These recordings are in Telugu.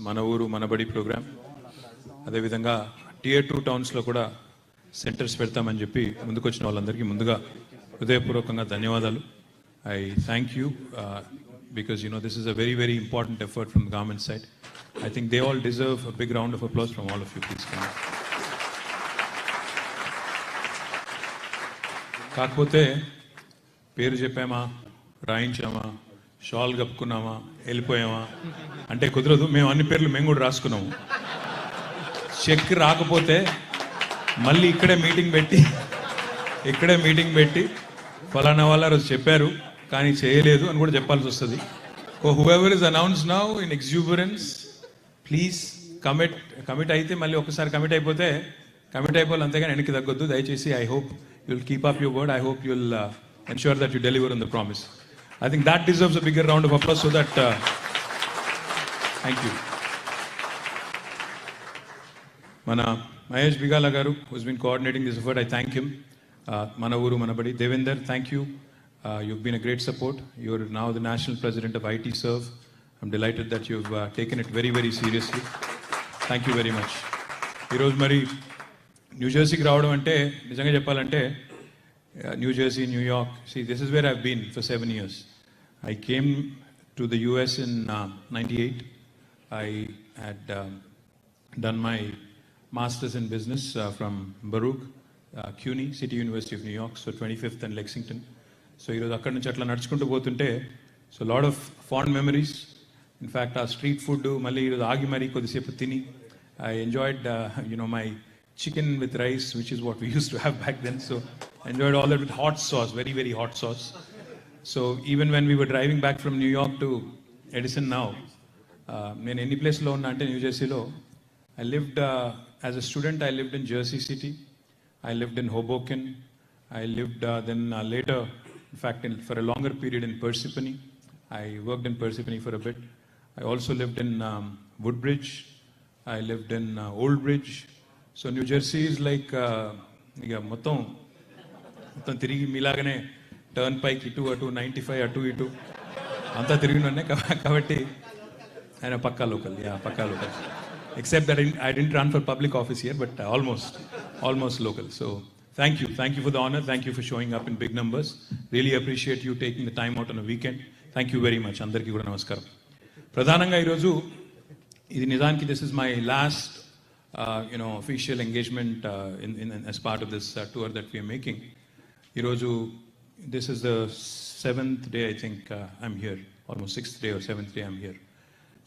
మన ఊరు మనబడి ప్రోగ్రామ్, అదేవిధంగా టియర్ 2 టౌన్స్లో కూడా సెంటర్స్ పెడతామని చెప్పి ముందుకొచ్చిన వాళ్ళందరికీ ముందుగా హృదయపూర్వకంగా ధన్యవాదాలు. I thank you because this is a very, very important effort from the government side. I think they all deserve a big round of applause from all of you. Please come. కాకపోతే పేరు చెప్పామా, రాయించామా, షాల్ కప్పుకున్నామా, వెళ్ళిపోయామా అంటే కుదరదు. మేము అన్ని పేర్లు మేము కూడా రాసుకున్నాము. చెక్ రాకపోతే మళ్ళీ ఇక్కడే మీటింగ్ పెట్టి ఫలానా వాళ్ళ రోజు చెప్పారు కానీ చేయలేదు అని కూడా చెప్పాల్సి వస్తుంది. Whoever is announce now in exuberance, please commit అయితే మళ్ళీ ఒకసారి కమిట్ అయిపోవాలి అంతేగాని వెనక్కి తగ్గొద్దు దయచేసి. I hope you will keep up your word. I hope you will ensure that you deliver on the promise. I think that deserves a bigger round of applause so that thank you. Mana Mahesh Bigala garu, who's been coordinating this effort, I thank him. Mana uru manabadi Devinder, thank you. You've been a great support. You're now the national president of IT Serve. I'm delighted that you've taken it very, very seriously. Thank you very much. Ee mari New Jersey ki raavadam ante nijanga cheppalante New Jersey, New York. See, this is where I've been for 7 years. I came to the US in 98. I had done my master's in business from Baruch, CUNY, City University of New York, so 25th and Lexington. So ఈరోజు అక్కడి నుంచి అట్లా నడుచుకుంటూ పోతుంటే so lot of fond memories. In fact ఆ స్ట్రీట్ ఫుడ్ మళ్ళీ ఈరోజు ఆగి మరీ కొద్దిసేపు తిని I enjoyed my chicken with rice, which is what we used to have back then. So I enjoyed all that with hot sauce, very, very hot sauce. So even when we were driving back from New York to Edison now, in any place lo unna ante New Jersey lo, I lived as a student. I lived in Jersey City. I lived in Hoboken. I lived then later, in fact, for a longer period in Parsippany. I worked in Parsippany for a bit. I also lived in Woodbridge. I lived in Old Bridge. So New Jersey is like ఇక మొత్తం తిరిగి మీలాగానే టర్న్ పైకి ఇటు అటు 95 అటు ఇటు అంతా తిరిగినానే కాబట్టి ఆయన పక్కా local except that I didn't run for public office here, but almost local. So thank you for the honor. Thank you for showing up in big numbers. Really appreciate you taking the time out on a weekend. Thank you very much. అందరికీ కూడా నమస్కారం. ప్రధానంగా ఈరోజు ఇది నిజానికి this is my last official engagement as part of this tour that we are making. Iroju, this is the 7th day, I think I'm here, almost 6th day or 7th day I'm here.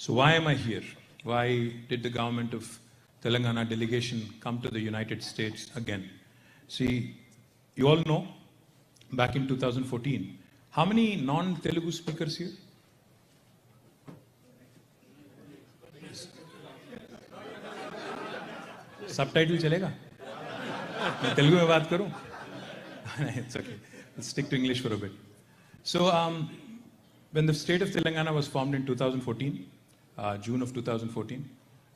So why am I here? Why did the government of Telangana delegation come to the United States again? See, you all know, back in 2014, how many non-Telugu speakers here? Subtitle चलेगा? मैं तेलुगु में बात करूं? It's okay. Let's stick to English for a bit. So, when the state of Telangana was formed in 2014, June of 2014,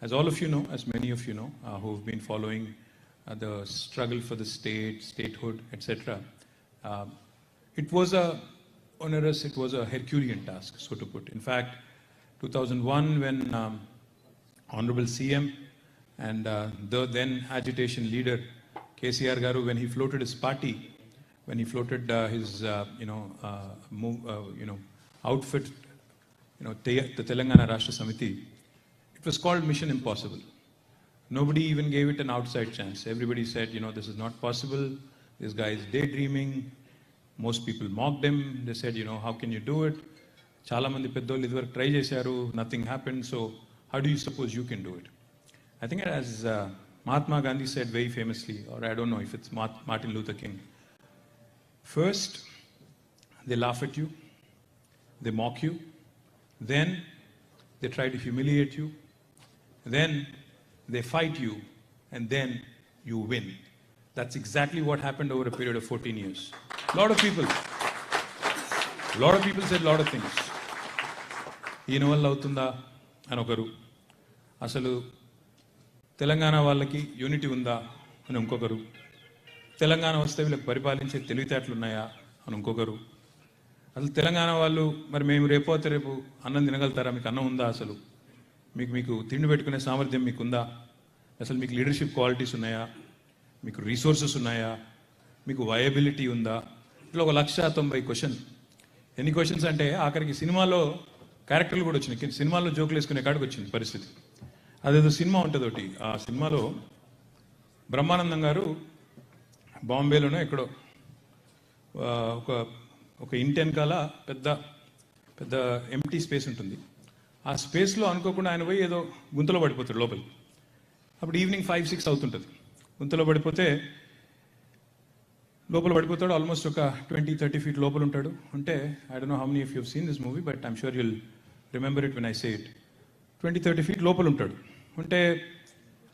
as all of you know, as many of you know, who've been following the struggle for the statehood, etc., it was it was a Herculean task, so to put. In fact, 2001, when Honorable CM and the then agitation leader KTR garu, when he floated his party, when he floated his outfit, the Telangana Rashtra Samiti, it was called Mission Impossible. Nobody even gave it an outside chance. Everybody said, this is not possible. This guy is daydreaming. Most people mocked him. They said, how can you do it? Chala mandi peddollu idvaraku try chesaru, nothing happened. So how do you suppose you can do it? I think as Mahatma Gandhi said very famously, or I don't know if it's Martin Luther King, first they laugh at you, they mock you, then they try to humiliate you, then they fight you, and then you win. That's exactly what happened over a period of 14 years. A lot of people said a lot of things. ఈయన వల్ల అవుతుందా అని ఒకరు, అసలు తెలంగాణ వాళ్ళకి యూనిటీ ఉందా అని ఇంకొకరు, తెలంగాణ వస్తే వీళ్ళకి పరిపాలించే తెలివితేటలు ఉన్నాయా అని ఇంకొకరు, అసలు తెలంగాణ వాళ్ళు మరి మేము రేపు అన్నం తినగలుగుతారా, మీకు అన్నం ఉందా, అసలు మీకు తిండి పెట్టుకునే సామర్థ్యం మీకుందా, అసలు మీకు లీడర్షిప్ క్వాలిటీస్ ఉన్నాయా, మీకు రీసోర్సెస్ ఉన్నాయా, మీకు వయబిలిటీ ఉందా, ఇట్లా 1,90,000 క్వశ్చన్. ఎన్ని క్వశ్చన్స్ అంటే ఆఖరికి సినిమాలో క్యారెక్టర్లు కూడా వచ్చినాయి, సినిమాలో జోకులు వేసుకునే కాడికి వచ్చింది పరిస్థితి. అదేదో సినిమా ఉంటుంది ఒకటి, ఆ సినిమాలో బ్రహ్మానందం గారు బాంబేలోనే ఎక్కడో ఒక ఇంటి వెనకాల పెద్ద పెద్ద ఎంటీ స్పేస్ ఉంటుంది. ఆ స్పేస్లో అనుకోకుండా ఆయన పోయి ఏదో గుంతలో పడిపోతాడు లోపలి. అప్పుడు ఈవినింగ్ 5-6 అవుతుంటుంది. గుంతలో పడిపోతే లోపల పడిపోతాడు. ఆల్మోస్ట్ ఒక 20-30 ఫీట్ లోపల ఉంటాడు. అంటే I don't know how many of you have seen this movie, but I'm sure you'll remember it when I say it. 20-30 feet లోపల ఉంటాడు. అంటే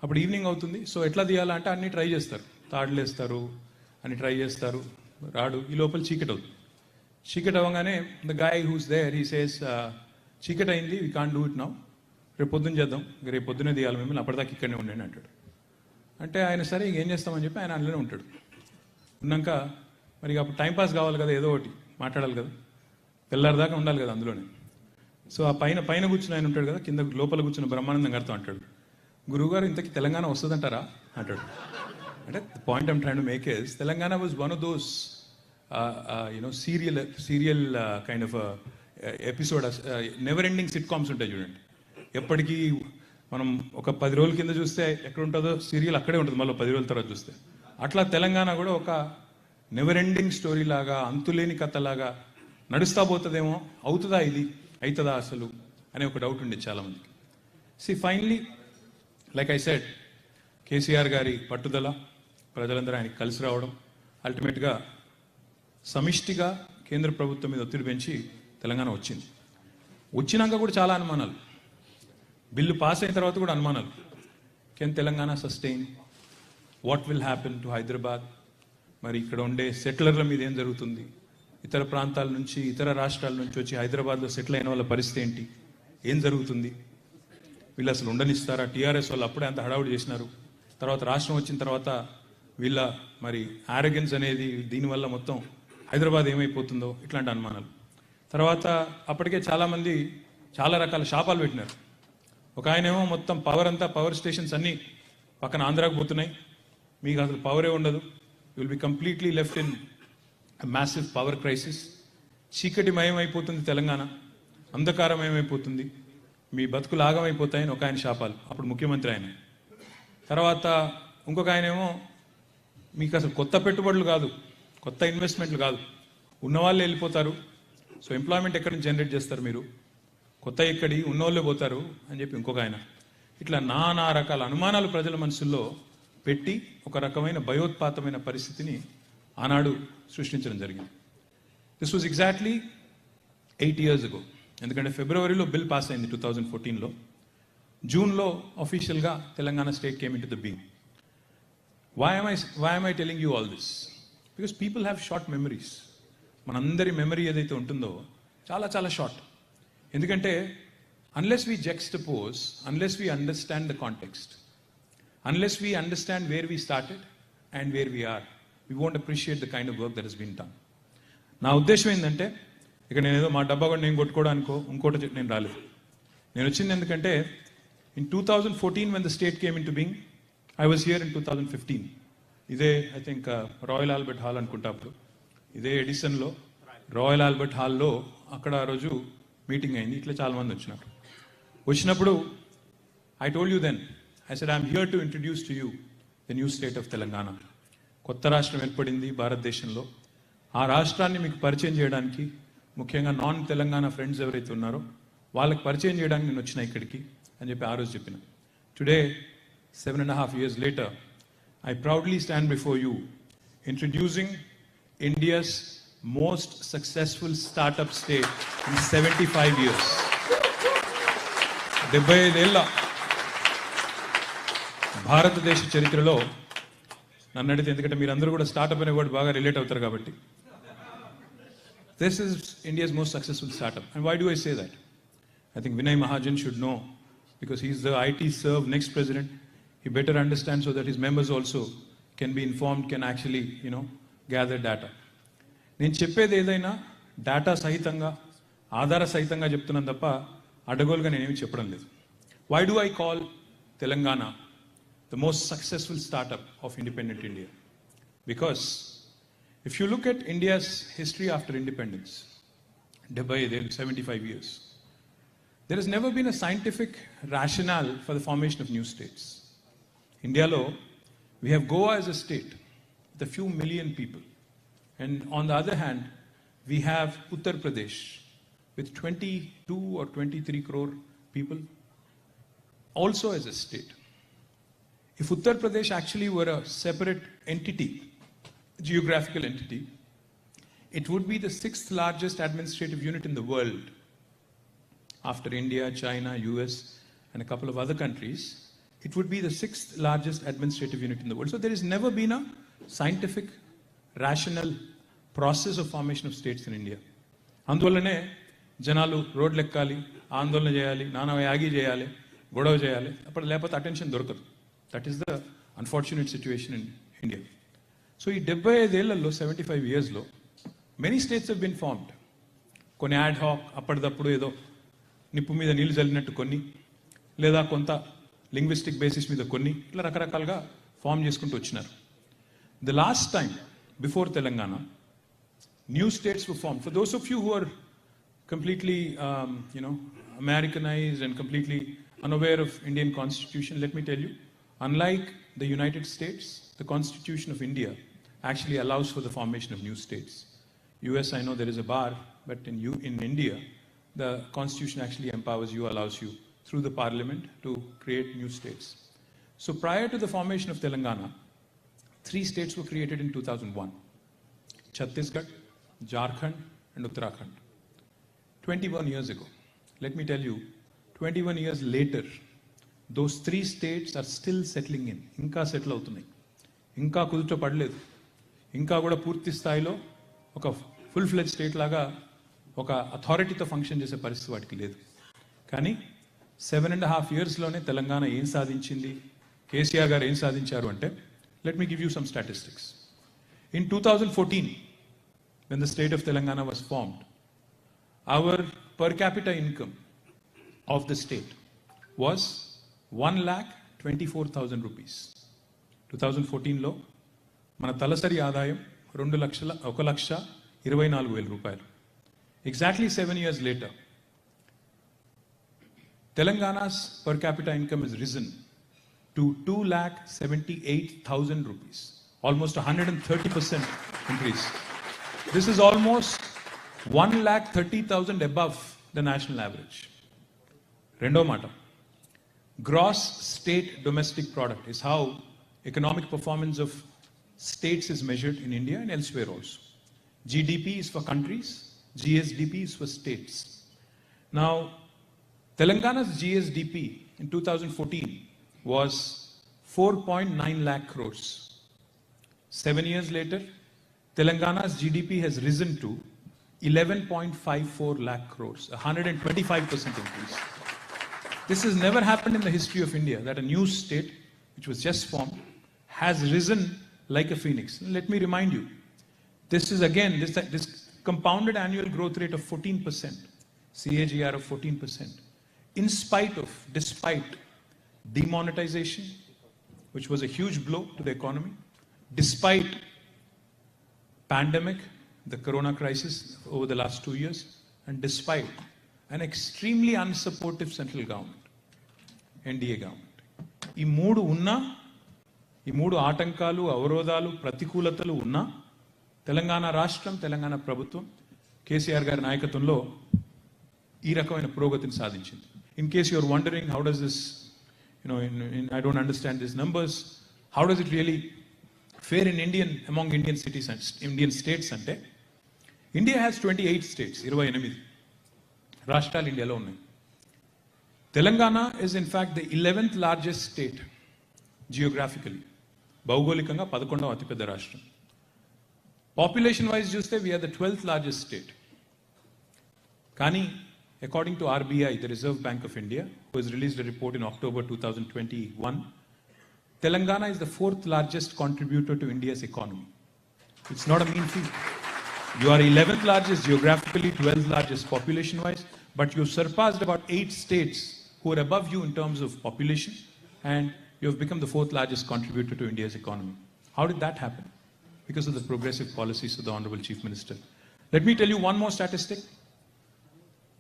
అప్పుడు ఈవినింగ్ అవుతుంది. సో ఎట్లా తీయాలంటే అన్ని ట్రై చేస్తారు, తాడులు వేస్తారు, అన్ని ట్రై చేస్తారు, రాడు. ఈ లోపల చీకటి అవుతుంది. చీకటి అవ్వగానే the guy who's there he says, చీకటి అయింది, we can't do it now, రేపు పొద్దున్న చేద్దాం, రేపు పొద్దున్నే తీయాలి, మిమ్మల్ని అప్పటిదాకా ఇక్కడనే ఉండండి అంటాడు. అంటే ఆయన సరే ఏం చేస్తామని చెప్పి ఆయన అందులోనే ఉంటాడు. ఉన్నాక మరి అప్పుడు టైంపాస్ కావాలి కదా, ఏదో ఒకటి మాట్లాడాలి కదా, తెల్లారిదాకా ఉండాలి కదా అందులోనే. సో ఆ పైన కూర్చుని ఆయన ఉంటాడు కదా, కింద లోపల కూర్చున్న బ్రహ్మానందం గారితో అంటాడు, గురువుగారు ఇంతకీ తెలంగాణ వస్తుందంటారా అంటాడు. అంటే point I'm train to make is Telangana was one of those serial kind of episode, never ending SIT comms ఉంటాయి చూడండి. ఎప్పటికీ మనం ఒక 10 రోజుల కింద చూస్తే ఎక్కడ ఉంటుందో సీరియల్ అక్కడే ఉంటుంది, మళ్ళీ 10 రోజుల తర్వాత చూస్తే. అట్లా తెలంగాణ కూడా ఒక నెవర్ ఎండింగ్ స్టోరీ లాగా, అంతులేని కథలాగా నడుస్తా పోతుందేమో, అవుతుందా ఇది, అవుతుందా అసలు అనే ఒక డౌట్ ఉండేది చాలామందికి. Finally like I said, KCR గారి పట్టుదల, ప్రజలందరూ ఆయనకి కలిసి రావడం, అల్టిమేట్గా సమిష్టిగా కేంద్ర ప్రభుత్వం మీద ఒత్తిడి పెంచి తెలంగాణ వచ్చింది. వచ్చినాక కూడా చాలా అనుమానాలు, బిల్లు పాస్ అయిన తర్వాత కూడా అనుమానాలు. Can Telangana sustain, what will happen to Hyderabad, మరి ఇక్కడ ఉండే సెటిలర్ల మీద ఏం జరుగుతుంది, ఇతర ప్రాంతాల నుంచి, ఇతర రాష్ట్రాల నుంచి వచ్చి హైదరాబాద్లో సెటిల్ అయిన వాళ్ళ పరిస్థితి ఏంటి, ఏం జరుగుతుంది, వీళ్ళు అసలు ఉండనిస్తారా, టీఆర్ఎస్ వాళ్ళు అప్పుడే అంత హడావుడి చేసినారు, తర్వాత రాష్ట్రం వచ్చిన తర్వాత వీళ్ళ మరి ఆరోగెన్స్ అనేది, దీనివల్ల మొత్తం హైదరాబాద్ ఏమైపోతుందో, ఇట్లాంటి అనుమానాలు. తర్వాత అప్పటికే చాలామంది చాలా రకాల శాపాలు పెట్టినారు. ఒక ఆయనేమో మొత్తం పవర్ స్టేషన్స్ అన్నీ పక్కన ఆంధ్రాకు పోతున్నాయి, మీకు అసలు పవరే ఉండదు, will be completely left in massive power crisis, చీకటిమయం అయిపోతుంది తెలంగాణ, అంధకారమయమైపోతుంది, మీ బతుకులు ఆగమైపోతాయని ఒక ఆయన శాపాలు, అప్పుడు ముఖ్యమంత్రి ఆయన. తర్వాత ఇంకొక ఆయనేమో మీకు అసలు కొత్త పెట్టుబడులు కాదు, కొత్త ఇన్వెస్ట్మెంట్లు కాదు, ఉన్నవాళ్ళు వెళ్ళిపోతారు, సో ఎంప్లాయ్మెంట్ ఎక్కడి నుంచి జనరేట్ చేస్తారు మీరు, కొత్త ఎక్కడి, ఉన్నవాళ్ళే పోతారు అని చెప్పి ఇంకొక ఆయన. ఇట్లా నానా రకాల అనుమానాలు ప్రజల మనసుల్లో పెట్టి ఒక రకమైన భయోత్పాతమైన పరిస్థితిని ఆనాడు సృష్టించడం జరిగింది. This was exactly 8 years ago. ఎందుకంటే ఫిబ్రవరిలో బిల్ పాస్ అయింది 2014లో, జూన్లో అఫీషియల్గా Telangana state came into the being. Why am I telling you all this? Because people have short memories. మనందరి మెమరీ ఏదైతే ఉంటుందో చాలా చాలా షార్ట్. ఎందుకంటే unless we juxtapose, unless we understand the context, unless we understand where we started and where we are, we won't appreciate the kind of work that has been done. నా ఉద్దేశం ఏంటంటే, ఇక నేను ఏదో మా డబ్బా కూడా నేను కొట్టుకోవడానికో ఇంకోటి నేను రాలేదు. నేను వచ్చింది ఎందుకంటే in 2014 when the state came into being, I was here in 2015. ఇదే I think royal Albert hall అనుకుంటా, అప్పుడు ఇదే ఎడిసన్లో రాయల్ ఆల్బర్ట్ హాల్లో అక్కడ ఆ రోజు మీటింగ్ అయింది. ఇట్లా చాలామంది వచ్చినప్పుడు I told you then, I said I'm here to introduce to you the new state of Telangana. కొత్త రాష్ట్రం ఏర్పడింది భారతదేశంలో, ఆ రాష్ట్రాన్ని మీకు పరిచయం చేయడానికి, ముఖ్యంగా నాన్ తెలంగాణ ఫ్రెండ్స్ ఎవరైతే ఉన్నారో వాళ్ళకి పరిచయం చేయడానికి నేను వచ్చిన ఇక్కడికి అని చెప్పి ఆ రోజు చెప్పిన. Today 7.5 years later, I proudly stand before you introducing India's most successful startup state in 75 years. 75 ఏళ్ళ భారతదేశ చరిత్రలో నన్ను అడిగితే, ఎందుకంటే మీరందరూ కూడా స్టార్టప్ అనే వర్డ్ బాగా రిలేట్ అవుతారు కాబట్టి, this is India's most successful startup. And why do I say that? I think Vinay Mahajan should know, because he's the IT Serve next president. He better understand so that his members also can be informed, can actually, gather data. నేను చెప్పేది ఏదైనా డేటా సహితంగా, ఆధార సహితంగా చెప్తున్నాను తప్ప అడగోలుగా నేనేమి చెప్పడం లేదు. Why do I call Telangana the most successful startup of independent India? Because if you look at India's history after independence, 75 years, there has never been a scientific rationale for the formation of new states. India lo, we have Goa as a state with a few million people. And on the other hand, we have Uttar Pradesh with 22 or 23 crore people also as a state. If Uttar Pradesh actually were a separate entity, geographical entity, it would be the 6th largest administrative unit in the world after India, China, US, and a couple of other countries. It would be the 6th largest administrative unit in the world. So there has never been a scientific, rational process of formation of states in India. అందువల్లనే జనాలు రోడ్లు ఎక్కాలి, ఆందోళన చేయాలి, నానా యాగి చేయాలి, గొడవ చేయాలి, అప్పుడు లేకపోతే అటెన్షన్ దొరకదు. That is the unfortunate situation in India. So ఈ 75 ఏళ్లలో 75 ఇయర్స్లో many states have been formed. కొన్ని యాడ్ హాక్ అప్పటిదప్పుడు ఏదో నిప్పు మీద నీళ్లు చల్లినట్టు కొన్ని, లేదా కొంత లింగ్విస్టిక్ బేసిస్ మీద కొన్ని, ఇట్లా రకరకాలుగా ఫామ్ చేసుకుంటూ వచ్చినారు. The last time before Telangana new states were formed. For those of you who are completely Americanized and completely unaware of Indian constitution, let me tell you, unlike the United States, the Constitution of India actually allows for the formation of new states. US, I know there is a bar, but in India, the Constitution actually empowers you, allows you through the parliament to create new states. So prior to the formation of Telangana, 3 states were created in 2001. Chhattisgarh, Jharkhand and Uttarakhand. 21 years ago. Let me tell you, 21 years later, those 3 states are still settling in. Inka settle అవుతున్నాయి, ఇంకా కుదుట పడలేదు, ఇంకా కూడా పూర్తి స్థాయిలో ఒక ఫుల్ ఫ్లెజ్ స్టేట్ లాగా ఒక అథారిటీతో ఫంక్షన్ చేసే పరిస్థితి వాటికి లేదు. కానీ 7.5 yearsలోనే తెలంగాణ ఏం సాధించింది, కేసీఆర్ గారు ఏం సాధించారు అంటే, let me give you some statistics. In 2014, when the state of Telangana was formed, our per capita income of the state was 1,24,000 rupees. 2014 లో మన తలసరి ఆదాయం 1,24,000 రూపాయలు. Exactly 7 years later, Telangana's per capita income has risen to 2,78,000 rupees, almost 130% increase. This is almost 1,30,000 above the national average. Rendo mata, gross state domestic product is how economic performance of states is measured in India and elsewhere also. GDP is for countries, GSDP is for states. Now, Telangana's GSDP in 2014 was 4.9 lakh crores. 7 years later, Telangana's GDP has risen to 11.54 lakh crores, 125% increase. This has never happened in the history of India, that a new state, which was just formed, has risen like a phoenix. Let me remind you, this is again, this compounded annual growth rate of 14%, CAGR of 14%, despite demonetization, which was a huge blow to the economy, despite pandemic, the corona crisis over the last 2 years, and despite an extremely unsupportive central government, NDA government. ఈ మూడు ఆటంకాలు, అవరోధాలు, ప్రతికూలతలు ఉన్నా తెలంగాణ రాష్ట్రం, తెలంగాణ ప్రభుత్వం కేసీఆర్ గారి నాయకత్వంలో ఈ రకమైన పురోగతిని సాధించింది. In case you are wondering how does this, I don't understand these numbers, how does it really fare in among Indian cities and Indian states ante, India has 28 states, 28 రాష్ట్రాలు ఇండియాలో ఉన్నాయి. Telangana is in fact the 11th largest state geographically. భౌగోళికంగా 11వ అతిపెద్ద రాష్ట్రం. Population wise చూస్తే we are the 12th largest state. కానీ according to RBI, the Reserve Bank of India, who has released a report in October 2021, Telangana is the 4th largest contributor to India's economy. It's not a mean feat. You are 11th largest geographically, 12th largest population-wise, but you surpassed about 8 states who are above you in terms of population, and you have become the fourth largest contributor to India's economy. How did that happen? Because of the progressive policies of the Honorable Chief Minister. Let me tell you one more statistic.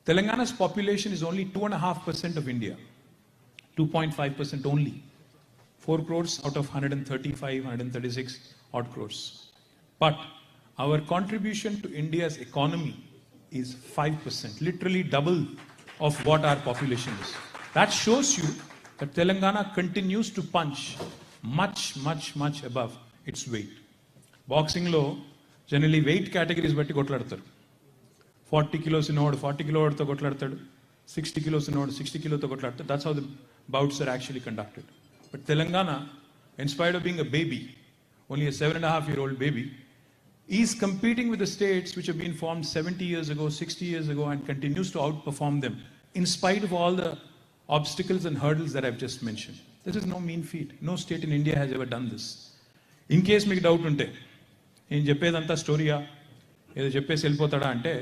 Telangana's population is only 2.5% of India. 2.5% only. 4 crores out of 135, 136 odd crores. But our contribution to India's economy is 5%, literally double of what our population is. That shows you that Telangana continues to punch much, much, much above its weight. Boxing lo generally weight categories batti kotladtaru. 40 kilos ఉన్నవాడు 40 కిలోతో కొట్లాడతాడు, 60 kilos ఉన్నవాడు 60 కిలోతో కొట్లాడతాడు. That's how the bouts are actually conducted. But Telangana, in spite of being a baby, only a 7.5-year-old baby, is competing with the states which have been formed 70 years ago, 60 years ago, and continues to outperform them in spite of all the obstacles and hurdles that I've just mentioned. This is no mean feat. No state in India has ever done this. In case మీకు డౌట్ ఉంటే, నేను చెప్పేదంతా స్టోరీయా ఏదో చెప్పేసి వెళ్ళిపోతాడా అంటే,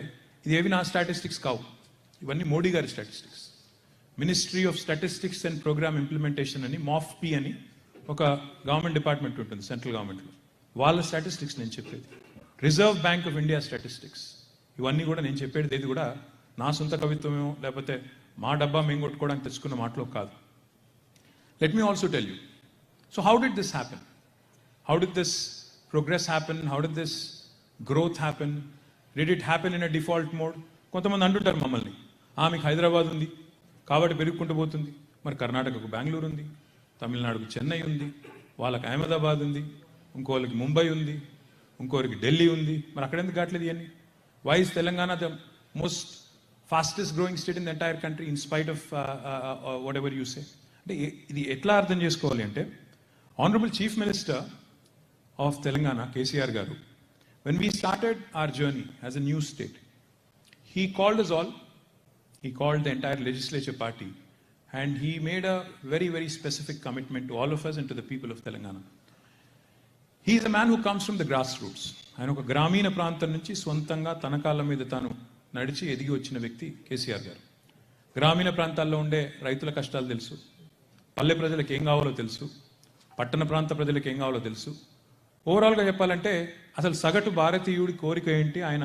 ఇది ఏవి నా స్టాటిస్టిక్స్ కావు, ఇవన్నీ మోడీ గారి statistics. Ministry of statistics and programme implementation అని MOFP అని ఒక గవర్నమెంట్ డిపార్ట్మెంట్ ఉంటుంది సెంట్రల్ గవర్నమెంట్లో, వాళ్ళ స్టాటిస్టిక్స్ నేను చెప్పేది. Reserve bank of India statistics, ఇవన్నీ కూడా నేను చెప్పేది ఏది కూడా నా సొంత కవిత్వమేమో లేకపోతే మా డబ్బా మేము కొట్టుకోవడానికి తెచ్చుకున్న మాటలో కాదు. Let me also tell you, so how did this happen? How did this progress happen? How did this growth happen? Did it happen in a default mode? కొంతమంది అంటుంటారు మమ్మల్ని, మీకు హైదరాబాద్ ఉంది కాబట్టి పెరుగుకుంటూ పోతుంది, మరి కర్ణాటకకు బెంగళూరు ఉంది, తమిళనాడుకు చెన్నై ఉంది, వాళ్ళకి అహ్మదాబాద్ ఉంది, ఇంకోళ్ళకి ముంబై ఉంది, ఇంకోరికి ఢిల్లీ ఉంది, మరి అక్కడ ఎందుకు కావట్లేదు ఇవన్నీ? Why is Telangana the most fastest growing state in the entire country in spite of whatever you say? అంటే ఇది ఎట్లా అర్థం చేసుకోవాలి అంటే, honourable chief minister of Telangana KCR గారు, when we started our journey as a new state, he called us all, he called the entire legislature party, and he made a very, very specific commitment to all of us and to the people of Telangana. He is a man who comes from the grassroots. ఆయన ఒక గ్రామీణ ప్రాంతం నుంచి సొంతంగా తన కాళ్ళ మీద తాను నడిచి ఎదిగి వచ్చిన వ్యక్తి కేసీఆర్ గారు. గ్రామీణ ప్రాంతాల్లో ఉండే రైతుల కష్టాలు తెలుసు, పల్లె ప్రజలకు ఏం కావాలో తెలుసు, పట్టణ ప్రాంత ప్రజలకు ఏం కావాలో తెలుసు. ఓవరాల్గా చెప్పాలంటే అసలు సగటు భారతీయుడి కోరిక ఏంటి, ఆయన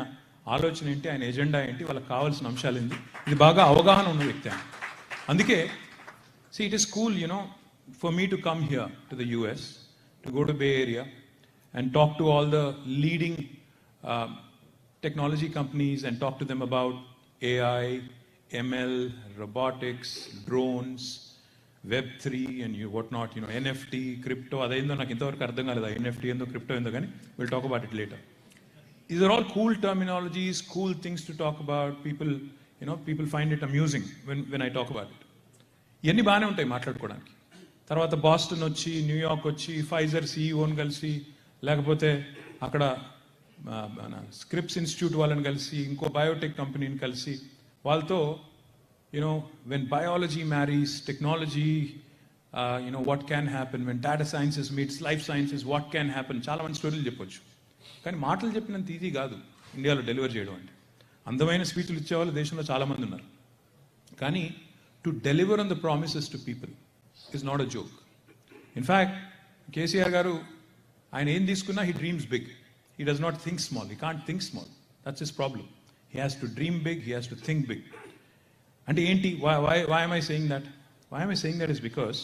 ఆలోచన ఏంటి, ఆయన ఎజెండా ఏంటి, వాళ్ళకి కావాల్సిన అంశాలు ఏంటి, ఇది బాగా అవగాహన ఉన్న వ్యక్తి ఆయన. అందుకే see, it is cool, for me to come here to the US, to go to Bay Area and talk to all the leading technology companies and talk to them about AI, ML, robotics, drones, Web3 and whatnot, NFT, crypto. అదేందో నాకు ఇంతవరకు అర్థం కాలేదు, NFT ఏందో క్రిప్టో ఏందో, కానీ we'll talk about it later. These are all cool terminologies, cool things to talk about. People find it amusing when I talk about it. ఇవన్నీ బాగానే ఉంటాయి మాట్లాడుకోవడానికి. తర్వాత బాస్టన్ వచ్చి, న్యూయార్క్ వచ్చి, ఫైజర్ సిఇఓని కలిసి, లేకపోతే అక్కడ స్క్రిప్స్ ఇన్స్టిట్యూట్ వాళ్ళని కలిసి, ఇంకో బయోటెక్ కంపెనీని కలిసి, వాళ్ళతో when biology marries technology, what can happen, when data sciences meets life sciences, what can happen, చాలా మంది స్టోరీలు చెప్పొచ్చు. కానీ మాటలు చెప్పినంత ఈజీ కాదు ఇండియాలో డెలివర్ చేయడం అంటే. అందమైన స్పీచ్లు ఇచ్చేవాళ్ళు దేశంలో చాలామంది ఉన్నారు, కానీ to deliver on the promises to people is not a joke. In fact KCR గారు ఆయన ఏం తీసుకున్నా he dreams big, he does not think small, he can't think small, that's his problem. He has to dream big, he has to think big. అంటే ఏంటి, why am I saying that? Why am I saying that is because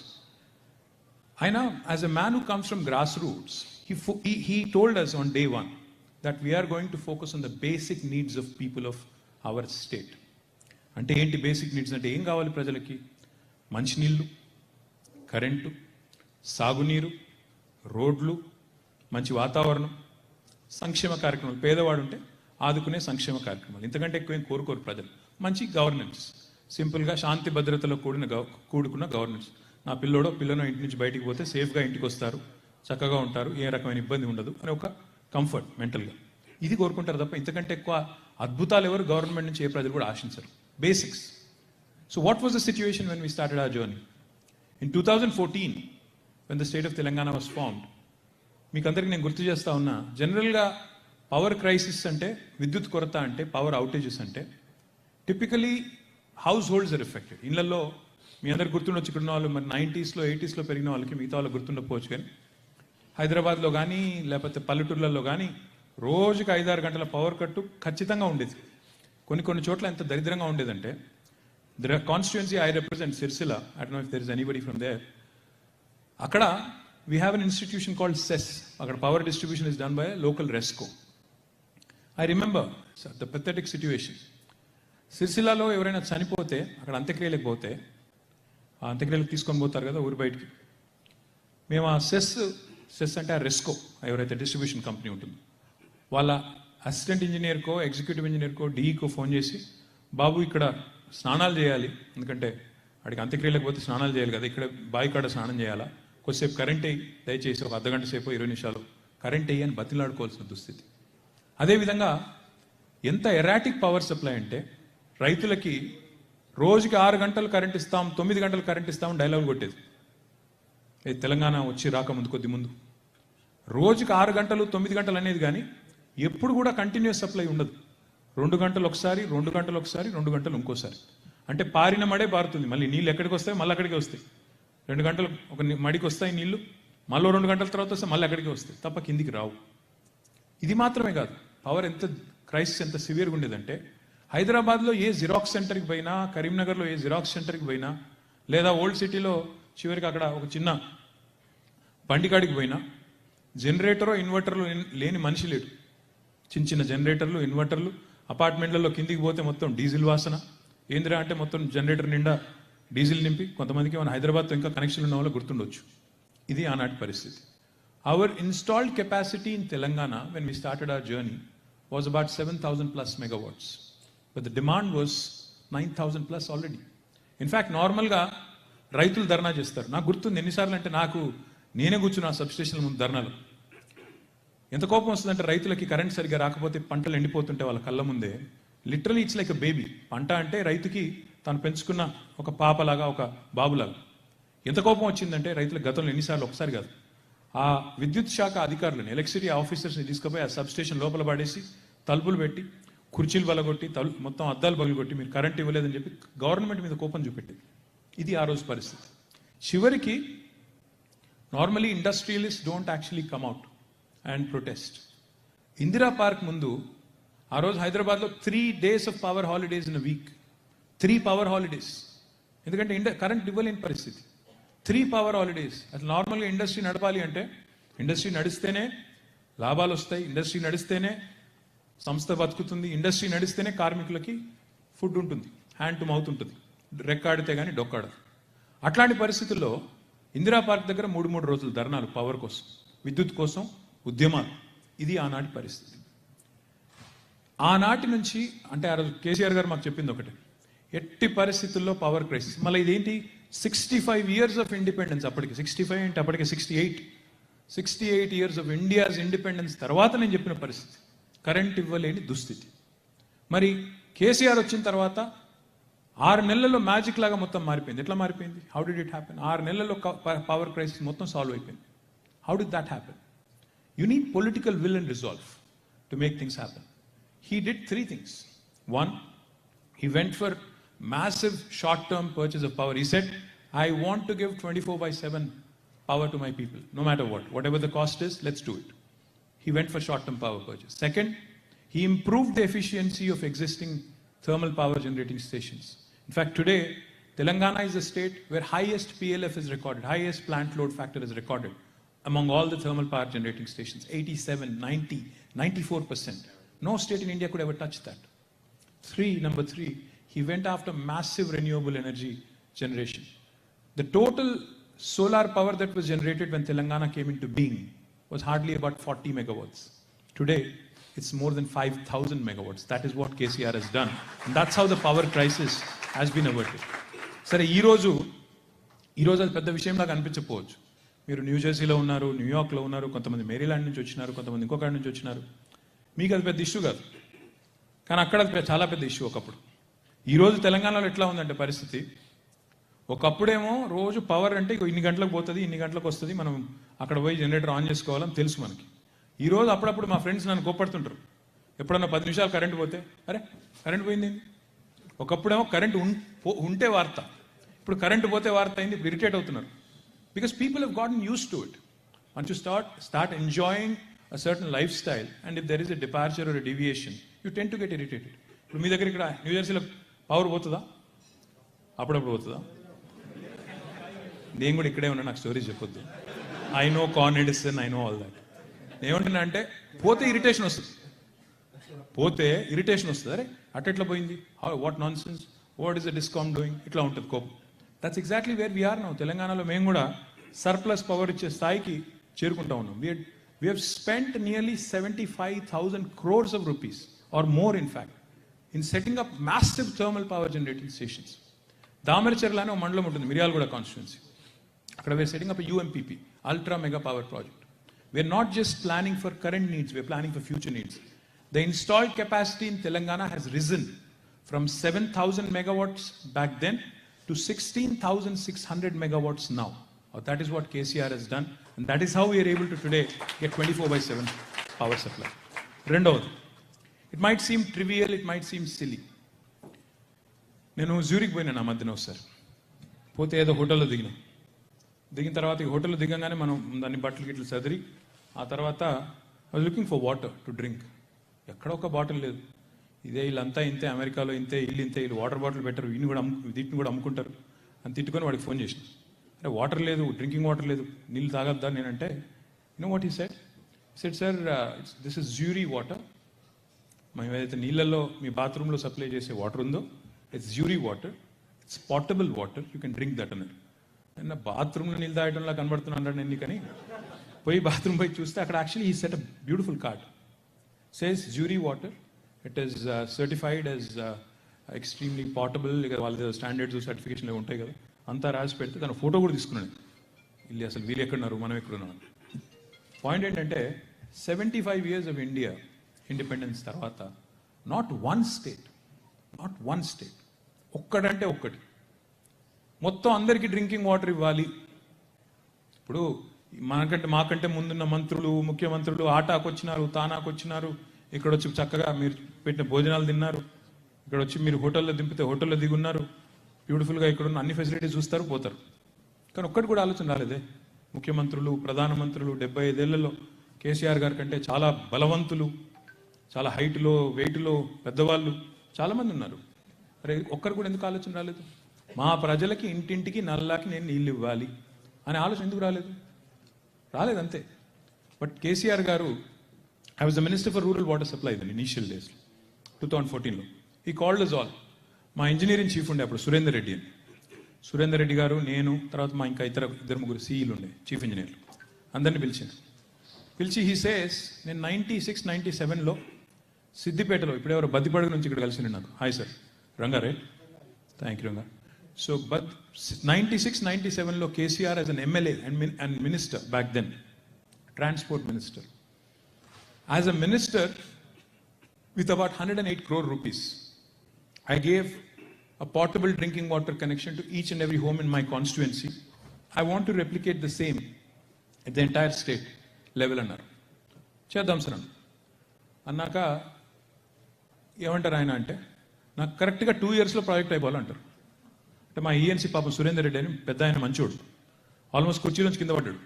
ఆయన, as a man who comes from grassroots, he told us on day one that we are going to focus on the basic needs of people of our state. అంటే ఏంటి బేసిక్ నీడ్స్ అంటే, ఏం కావాలి ప్రజలకి? మంచినీళ్ళు, కరెంటు, సాగునీరు, రోడ్లు, మంచి వాతావరణం, సంక్షేమ కార్యక్రమాలు. పేదవాడు ఉంటే ఆదుకునే సంక్షేమ కార్యక్రమాలు, ఇంతకంటే ఎక్కువ ఏం కోరుకోరు ప్రజలు. మంచి గవర్నెన్స్, సింపుల్గా శాంతి భద్రతలో కూడుకున్న గవర్నెన్స్. నా పిల్లనో ఇంటి నుంచి బయటికి పోతే సేఫ్గా ఇంటికి వస్తారు, చక్కగా ఉంటారు, ఏ రకమైన ఇబ్బంది ఉండదు అని ఒక కంఫర్ట్ మెంటల్గా. ఇది కోరుకుంటారు తప్ప ఇంతకంటే ఎక్కువ అద్భుతాలు ఎవరు గవర్నమెంట్ నుంచి ఏ ప్రజలు కూడా ఆశించరు. Basics. So what was the situation when we started our journey? In 2014 when the state of Telangana was formed, మీకు అందరికీ నేను గుర్తు చేస్తా ఉన్నా, జనరల్గా పవర్ క్రైసిస్ అంటే, విద్యుత్ కొరత అంటే, పవర్ అవుటేజెస్ అంటే typically households are affected. ఇళ్లలో మీ అందరికి గుర్తుండొచ్చు, ఇక్కడ ఉన్న వాళ్ళు మరి 90s లో 80s లో పెరిగిన వాళ్ళకి మిగతా వాళ్ళకి గుర్తుండకపోవచ్చు. కానీ హైదరాబాద్లో కానీ లేకపోతే పల్లెటూర్లలో కానీ రోజుకి 5-6 గంటల పవర్ కట్టు ఖచ్చితంగా ఉండేది. కొన్ని చోట్ల ఎంత దరిద్రంగా ఉండేదంటే, the constituency I represent Sircilla, I don't know if there is anybody from there. అక్కడ we have an institution called CESS. అక్కడ power distribution is done by local RESCO. I remember the pathetic situation. సిరిసిల్లాలో ఎవరైనా చనిపోతే అక్కడ అంత్యక్రియలకు పోతే, ఆ అంత్యక్రియలకు తీసుకొని పోతారు కదా ఊరి బయటికి. మేము ఆ సెస్ అంటే ఆ రెస్కో ఎవరైతే డిస్ట్రిబ్యూషన్ కంపెనీ ఉంటుందో వాళ్ళ అసిస్టెంట్ ఇంజనీర్కో ఎగ్జిక్యూటివ్ ఇంజనీర్కో డీఈకో ఫోన్ చేసి, బాబు ఇక్కడ స్నానాలు చేయాలి, ఎందుకంటే అక్కడికి అంత్యక్రియలకు పోతే స్నానాలు చేయాలి కదా, ఇక్కడ బావి కాడ స్నానం చేయాలా, కొద్దిసేపు కరెంట్ అయ్యి దయచేసి ఒక అర్ధగంట సేపు 20 నిమిషాలు కరెంట్ అయ్యి అని బతిలాడుకోవాల్సిన దుస్థితి. అదేవిధంగా ఎంత ఎరాటిక్ పవర్ సప్లై అంటే, రైతులకి రోజుకి 6 గంటలు కరెంట్ ఇస్తాం, 9 గంటలు కరెంట్ ఇస్తాం డైలాగులు కొట్టేది. తెలంగాణ వచ్చి రాకముందు కొద్ది ముందు రోజుకి 6 గంటలు 9 గంటలు అనేది, కానీ ఎప్పుడు కూడా కంటిన్యూస్ సప్లై ఉండదు. 2 గంటలు ఒకసారి, 2 గంటలు ఒకసారి, 2 గంటలు ఇంకోసారి. అంటే పారిన మడే పారుతుంది, మళ్ళీ నీళ్ళు ఎక్కడికి వస్తాయి, మళ్ళీ అక్కడికి వస్తాయి. 2 గంటలు ఒక మడికి వస్తాయి నీళ్లు, మళ్ళీ 2 గంటల తర్వాత వస్తే మళ్ళీ అక్కడికి వస్తాయి తప్ప కిందికి రావు. ఇది మాత్రమే కాదు, పవర్ ఎంత క్రైసిస్ ఎంత సివియర్గా ఉండేదంటే, హైదరాబాద్లో ఏ జిరాక్స్ సెంటర్కి పోయినా, కరీంనగర్లో ఏ జిరాక్స్ సెంటర్కి పోయినా, లేదా ఓల్డ్ సిటీలో చివరికి అక్కడ ఒక చిన్న బండికాడికి పోయినా జనరేటరో ఇన్వర్టర్లు లేని మనిషి లేడు. చిన్న జనరేటర్లు, ఇన్వర్టర్లు. అపార్ట్మెంట్లలో కిందికి పోతే మొత్తం డీజిల్ వాసన. ఏందిరా అంటే మొత్తం జనరేటర్ నిండా డీజిల్ నింపి, కొంతమందికి మన హైదరాబాద్తో ఇంకా కనెక్షన్ ఉన్న వాళ్ళు గుర్తుండొచ్చు. ఇది ఆనాటి పరిస్థితి. Our installed capacity in Telangana when we started our journey was about 7,000+ megawatts. But the demand was 9,000 plus already. In fact నార్మల్గా రైతులు ధర్నా చేస్తారు. నాకు గుర్తుంది ఎన్నిసార్లు అంటే, నేనే కూర్చున్నా సబ్స్టేషన్ల ముందు ధర్నాలు. ఎంత కోపం వస్తుందంటే, రైతులకి కరెంట్ సరిగ్గా రాకపోతే పంటలు ఎండిపోతుంటే వాళ్ళ కళ్ళ ముందే, literally it's like a baby. పంట అంటే రైతుకి తాను పెంచుకున్న ఒక పాపలాగా, ఒక బాబులాగా. ఎంత కోపం వచ్చిందంటే రైతులకు గతంలో ఎన్నిసార్లు, ఒకసారి కాదు, ఆ విద్యుత్ శాఖ అధికారులను, ఎలక్ట్రిసిటీ ఆఫీసర్స్ని తీసుకుపోయి ఆ సబ్స్టేషన్ లోపల పడేసి తలుపులు పెట్టి, కుర్చీలు బలగొట్టి, మొత్తం అద్దాలు పగలగొట్టి, మీరు కరెంట్ ఇవ్వలేదని చెప్పి గవర్నమెంట్ మీద కోపం చూపెట్టేది. ఇది ఆ రోజు పరిస్థితి. చివరికి normally industrialist don't actually come out and protest. Indira park ముందు ఆ రోజు హైదరాబాద్లో 3 days of power holidays in a week. 3 power holidays. ఎందుకంటే కరెంట్ ఇవ్వలేని పరిస్థితి. 3 power holidays. అసలు నార్మల్గా ఇండస్ట్రీ నడపాలి అంటే, ఇండస్ట్రీ నడిస్తేనే లాభాలు వస్తాయి, ఇండస్ట్రీ నడిస్తేనే సంస్థ బతుకుతుంది, ఇండస్ట్రీ నడిస్తేనే కార్మికులకి ఫుడ్ ఉంటుంది, హ్యాండ్ టు మౌత్ ఉంటుంది, రెక్కాడితే కానీ డొక్కాడదు. అట్లాంటి పరిస్థితుల్లో ఇందిరా పార్క్ దగ్గర 3 రోజులు ధర్నాలు, పవర్ కోసం, విద్యుత్ కోసం ఉద్యమాలు. ఇది ఆనాటి పరిస్థితి. ఆనాటి నుంచి అంటే ఆ రోజు కేసీఆర్ గారు మాకు చెప్పింది ఒకటే, ఎట్టి పరిస్థితుల్లో పవర్ క్రైసిస్. మళ్ళీ ఇదేంటి, 65 years ఆఫ్ ఇండిపెండెన్స్. అప్పటికి 65 అంటే అప్పటికి 68 years ఆఫ్ ఇండియాస్ ఇండిపెండెన్స్ తర్వాత నేను చెప్పిన పరిస్థితి, కరెంట్ ఇవ్వలేని దుస్థితి. మరి కేసీఆర్ వచ్చిన తర్వాత 6 నెలల్లో మ్యాజిక్ లాగా మొత్తం మారిపోయింది. ఎట్లా మారిపోయింది? How did it happen? 6 నెలల్లో పవర్ క్రైసిస్ మొత్తం సాల్వ్ అయిపోయింది. How did that happen? You need political will and resolve to make things happen. He did 3 things. 1, he went for massive short-term purchase of power. He said, I want to give 24/7 power to my people, no matter what. Whatever the cost is, let's do it. He went for short-term power purchase. Second, he improved the efficiency of existing thermal power generating stations. In fact, today, Telangana is a state where highest PLF is recorded, highest plant load factor is recorded among all the thermal power generating stations, 87, 90, 94%. No state in India could ever touch that. Number three, he went after massive renewable energy generation. The total solar power that was generated when Telangana came into being was hardly about 40 megawatts. Today, it's more than 5,000 megawatts. That is what KCR has done. And that's how the power crisis has been averted. సరే, ఈరోజు అది పెద్ద విషయంలాగా అనిపించకపోవచ్చు. మీరు న్యూజెర్సీలో ఉన్నారు, న్యూయార్క్లో ఉన్నారు, కొంతమంది మేరీలాండ్ నుంచి వచ్చినారు, కొంతమంది ఇంకొకటి నుంచి వచ్చినారు. మీకు అది పెద్ద ఇష్యూ కాదు, కానీ అక్కడ చాలా పెద్ద ఇష్యూ ఒకప్పుడు. ఈరోజు తెలంగాణలో ఎట్లా ఉందంటే పరిస్థితి, ఒకప్పుడేమో రోజు పవర్ అంటే ఇన్ని గంటలకు పోతుంది, ఇన్ని గంటలకు వస్తుంది, మనం అక్కడ పోయి జనరేటర్ ఆన్ చేసుకోవాలని తెలుసు మనకి. ఈరోజు అప్పుడప్పుడు మా ఫ్రెండ్స్ నన్ను కోప్పడుతుంటారు, ఎప్పుడన్నా 10 నిమిషాలు కరెంట్ పోతే, అరే కరెంట్ పోయింది. ఒకప్పుడేమో కరెంట్ ఉంటే వార్త, ఇప్పుడు కరెంట్ పోతే వార్త అయింది, ఇప్పుడు ఇరిటేట్ అవుతున్నారు. Because people have gotten used to it. Once you start enjoying a certain lifestyle and if there is a departure or a deviation you tend to get irritated. ఇప్పుడు మీ దగ్గర ఇక్కడ న్యూజెర్సీలో పవర్ పోతుందా? అప్పుడప్పుడు పోతుందా? నేను కూడా ఇక్కడే ఉన్నా, నాకు స్టోరీస్ చెప్పొద్దు. I know Con Edison, I know all that. ఏమంటున్నా అంటే పోతే ఇరిటేషన్ వస్తుంది, అరే అట్లా పోయింది, what nonsense, what is the discom doing, ఇట్లా ఉంటుంది కోపం. That's exactly where we're now. తెలంగాణలో మేము కూడా సర్ప్లస్ పవర్ ఇచ్చే స్థాయికి చేరుకుంటా ఉన్నాం. We have spent nearly 75,000 crores of rupees or more in fact in setting up massive thermal power generating stations. Damaracherla అనే ఒక మండలం ఉంటుంది, మిర్యాలగూడ కాన్స్టిట్యున్సీ. అక్కడ we're setting up a UMPP, ultra mega power project. We're not just planning for current needs, we're planning for future needs. The installed capacity in Telangana has risen from 7,000 megawatts back then to 16,600 megawatts now. That is what KCR has done, and that is how we are able to today get 24/7 power supply. Rendavadu, it might seem trivial, it might seem silly. నేను జ్యూరిక్ పోయినా నా మధ్యన ఒకసారి పోతే ఏదో హోటల్లో దిగిన తర్వాత ఈ హోటల్లో దిగంగానే మనం దాన్ని బట్టలు గిట్లు సదిరి ఆ తర్వాత I was looking for water to drink. ఎక్కడ ఒక బాటిల్ లేదు. ఇదే వీళ్ళంతా ఇంతే, అమెరికాలో ఇంతే, వీళ్ళు వాటర్ బాటిల్ పెట్టరు, వీటిని కూడా అమ్ముకుంటారు అని తిట్టుకొని వాడికి ఫోన్ చేసిన. అంటే వాటర్ లేదు, డ్రింకింగ్ వాటర్ లేదు, నీళ్ళు తాగద్దా నేనంటే, you know what he said sir, this is jury water. మేము ఏదైతే నీళ్ళల్లో మీ బాత్రూంలో సప్లై చేసే వాటర్ ఉందో it's jury water, it's portable water, you can drink that అన్నారు. నా బాత్రూంలో నీళ్ళు తాగడంలా కనబడుతున్నాను నేను కానీ పోయి బాత్రూమ్ పోయి చూస్తే అక్కడ actually he set a beautiful card, says jury water, it is certified as extremely portable. ఇక వాళ్ళ స్టాండర్డ్స్ సర్టిఫికేషన్లు ఉంటాయి కదా, అంతా రాసి పెడితే దాని ఫోటో కూడా తీసుకున్నాను. వీళ్ళు అసలు వీళ్ళు ఎక్కడున్నారు, మనం ఎక్కడున్నాం. పాయింట్ ఏంటంటే 75 years of ఇండియా ఇండిపెండెన్స్ తర్వాత నాట్ వన్ స్టేట్ ఒక్కడంటే ఒక్కటి మొత్తం అందరికీ డ్రింకింగ్ వాటర్ ఇవ్వాలి. ఇప్పుడు మాకంటే ముందున్న మంత్రులు, ముఖ్యమంత్రులు ఆటాకు వచ్చినారు, తానాకు వచ్చినారు, ఇక్కడ వచ్చి చక్కగా మీరు పెట్టిన భోజనాలు తిన్నారు, ఇక్కడ వచ్చి మీరు హోటల్లో దింపితే హోటల్లో దిగున్నారు, బ్యూటిఫుల్గా ఇక్కడ ఉన్న అన్ని ఫెసిలిటీస్ చూస్తారు, పోతారు. కానీ ఒక్కటి కూడా ఆలోచన రాలేదే. ముఖ్యమంత్రులు, ప్రధానమంత్రులు 75 ఏళ్లలో కేసీఆర్ గారి కంటే చాలా బలవంతులు, చాలా హైట్లో, వెయిట్లో పెద్దవాళ్ళు చాలామంది ఉన్నారు. అరే ఒక్కరు కూడా ఎందుకు ఆలోచన రాలేదు? మా ప్రజలకి ఇంటింటికి నల్లాకి నేను నీళ్ళు ఇవ్వాలి అనే ఆలోచన ఎందుకు రాలేదు అంతే. But KCR garu, I was the minister for rural water supply in initial days 2014లో. He called us all. మా ఇంజనీరింగ్ చీఫ్ ఉండే అప్పుడు సురేందర్ రెడ్డి గారు, నేను, తర్వాత మా ఇంకా ఇద్దరు ముగ్గురు సీఈలు ఉండే, చీఫ్ ఇంజనీర్లు, అందరినీ పిలిచి హీ సేస్, నేను 96, 97లో సిద్దిపేటలో, ఇప్పుడు ఎవరు బద్దిపడుగు నుంచి ఇక్కడ కలిసి నాకు, హాయ్ సార్ రంగారే, థ్యాంక్ యూ రంగా. సో 96, 97లో KCR as an MLA and minister back then, transport minister, as a minister with about 108 crore rupees, I gave a portable drinking water connection to each and every home in my constituency. I want to replicate the same at the entire state level అన్నారు. చేద్దాం సార్ అన్నాక ఏమంటారు ఆయన అంటే, నాకు కరెక్ట్గా 2 yearsలో ప్రాజెక్ట్ అయిపోవాలంటారు. అంటే మా ఈఎన్సీ పాపం సురేందర్ రెడ్డి అని పెద్ద ఆయన మంచోడు, ఆల్మోస్ట్ కుర్చీలోంచి కింద పడ్డాడు.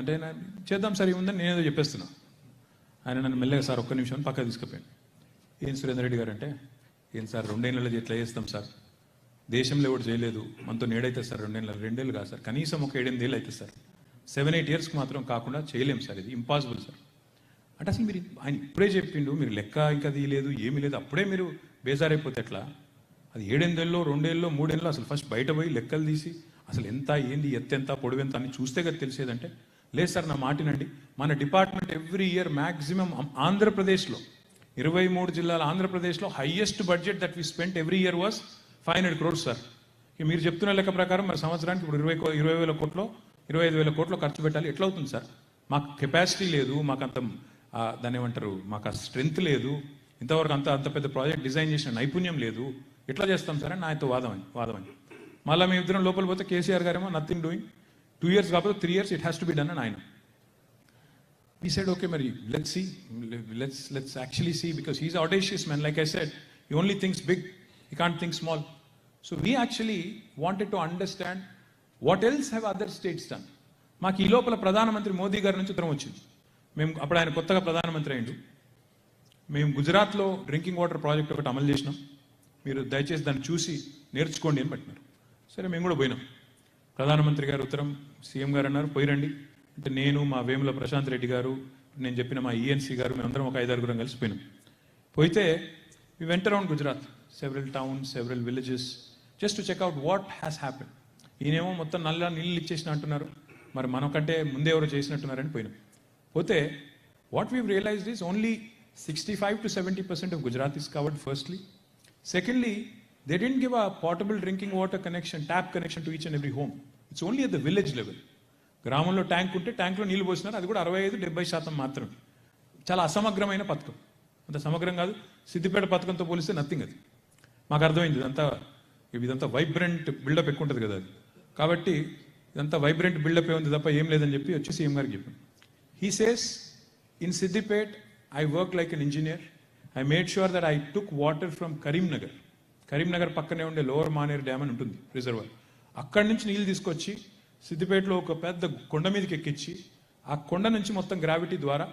అంటే చేద్దాం సార్ ఏముందని నేనేదో చెప్పేస్తున్నా. ఆయన నన్ను మెల్లగా సార్ ఒక్క నిమిషం పక్కకు తీసుకుపోయాను. ఏం సురేందర్ రెడ్డి గారు అంటే, ఏం సార్ 2 ఏళ్ళలో ఎట్లా చేస్తాం సార్, దేశంలో ఎవరు చేయలేదు, మనతో నేడైతే సార్ 2 ఏళ్ళు కాదు సార్, కనీసం ఒక 7-8 ఏళ్ళు అయితే సార్, 7-8 yearsకి మాత్రం కాకుండా చేయలేం సార్, ఇది ఇంపాసిబుల్ సార్. అంటే అసలు మీరు ఆయన ఇప్పుడే చెప్పిండు, మీరు లెక్క ఇంకా అది లేదు ఏమీ లేదు, అప్పుడే మీరు బేజారైపోతే ఎట్లా? అది 7-8 ఏళ్ళలో, 2 ఏళ్ళలో, 3 ఏళ్ళలో అసలు ఫస్ట్ బయట పోయి లెక్కలు తీసి అసలు ఎంత ఏంది, ఎత్తెంత, పొడవెంత అని చూస్తే కదా తెలిసేదంటే, లేదు సార్ నా మాటినండి, మన డిపార్ట్మెంట్ ఎవ్రీ ఇయర్ మ్యాక్సిమం ఆంధ్రప్రదేశ్లో 23 జిల్లాల ఆంధ్రప్రదేశ్లో highest budget that we spent every year was 500 crores sir. మీరు చెప్తున్న లెక్క ప్రకారం మరి సంవత్సరానికి ఇప్పుడు 20,000 కోట్లు 25,000 కోట్లు ఖర్చు పెట్టాలి, ఎట్లా అవుతుంది సార్? మాకు కెపాసిటీ లేదు, మాకు అంత దాన్ని ఏమంటారు, మాకు ఆ స్ట్రెంగ్త్ లేదు, ఇంతవరకు అంత పెద్ద ప్రాజెక్ట్ డిజైన్ చేసిన నైపుణ్యం లేదు, ఎట్లా చేస్తాం సార్ అని నాతో వాదమని. మళ్ళీ మేము ఇద్దరం లోపల పోతే కేసీఆర్ గారేమో నథింగ్ డూయింగ్, 2 years కాకపోతే 3 years it has to be done అని ఆయన. We said, okay, Mary, let's see. Let's actually see, because he's an audacious man. Like I said, he only thinks big. He can't think small. So we actually wanted to understand what else have other states done. మాకు ఈ లోపల ప్రధానమంత్రి మోదీ గారి నుంచి ఉత్తరం వచ్చింది. మేము అప్పుడు ఆయన కొత్తగా ప్రధానమంత్రి అయిండు. మేము గుజరాత్లో డ్రింకింగ్ వాటర్ ప్రాజెక్ట్ ఒకటి అమలు చేసినాం, మీరు దయచేసి దాన్ని చూసి నేర్చుకోండి అని పెట్టినారు. సరే మేము కూడా పోయినాం. ప్రధానమంత్రి గారు ఉత్తరం, సీఎం గారు అన్నారు పోయిరండి అంటే నేను, మా వేముల ప్రశాంత్ రెడ్డి గారు, నేను చెప్పిన మా ఈఎన్సీ గారు, మేమందరం ఒక 5-6 కలిసిపోయినాం. పోయితే we went around Gujarat, several towns, several villages, just to check out what has happen. ఈయనేమో మొత్తం నల్ల నీళ్ళు ఇచ్చేసిన అంటున్నారు, మరి మనకంటే ముందే ఎవరు చేసినట్టున్నారని పోయినాం. పోతే what we realised is only 65 to 70% of Gujarat is covered, firstly. Secondly, they didn't give a portable drinking water connection, tap connection to each and every home. It's only at the village level. గ్రామంలో ట్యాంక్ ఉంటే ట్యాంక్లో నీళ్ళు పోసినారు, అది కూడా 65-70% మాత్రమే. చాలా అసమగ్రమైన పథకం, అంత సమగ్రం కాదు. సిద్దిపేట పథకంతో పోలిస్తే నథింగ్. అది మాకు అర్థమైంది. ఇదంతా వైబ్రెంట్ బిల్డప్ ఎక్కువ ఉంటుంది కదా అది. కాబట్టి ఇదంతా వైబ్రెంట్ బిల్డప్ ఉంది తప్ప ఏం లేదని చెప్పి వచ్చి సీఎం గారికి చెప్పాను. He says, in Siddipet I worked like an engineer. I made sure that I took water from Karimnagar. Karimnagar పక్కనే ఉండే లోవర్ మానేర్ డ్యామ్ అని ఉంటుంది రిజర్వాయర్. అక్కడి నుంచి నీళ్ళు తీసుకొచ్చి సిద్దిపేటలో ఒక పెద్ద కొండ మీదకి ఎక్కించి ఆ కొండ నుంచి మొత్తం గ్రావిటీ ద్వారా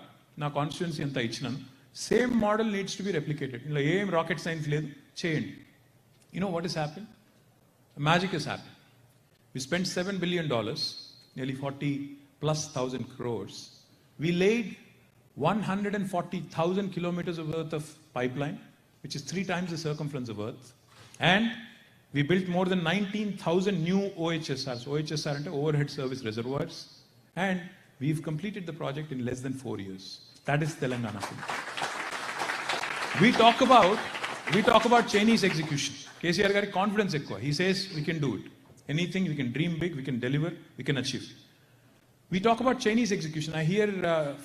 నా కాన్స్టిట్యున్సీ అంతా ఇచ్చినాను. Same model needs to be replicated. ఇందులో ఏం రాకెట్ సైన్స్ లేదు, చేయండి. You know what is happen? Magic is happen. We spend $7 billion, nearly 40,000+ crores. We laid 140,000 kilometers of worth of pipeline, which is 3 times the circumference of Earth. And we built more than 19,000 new OHSRs. OHSR ante overhead service reservoirs. And we've completed the project in less than 4 years. That is Telangana. We talk about Chinese execution. KCR gari confidence ekkuva. He says we can do it. Anything we can dream big, we can deliver, we can achieve. We talk about Chinese execution. I hear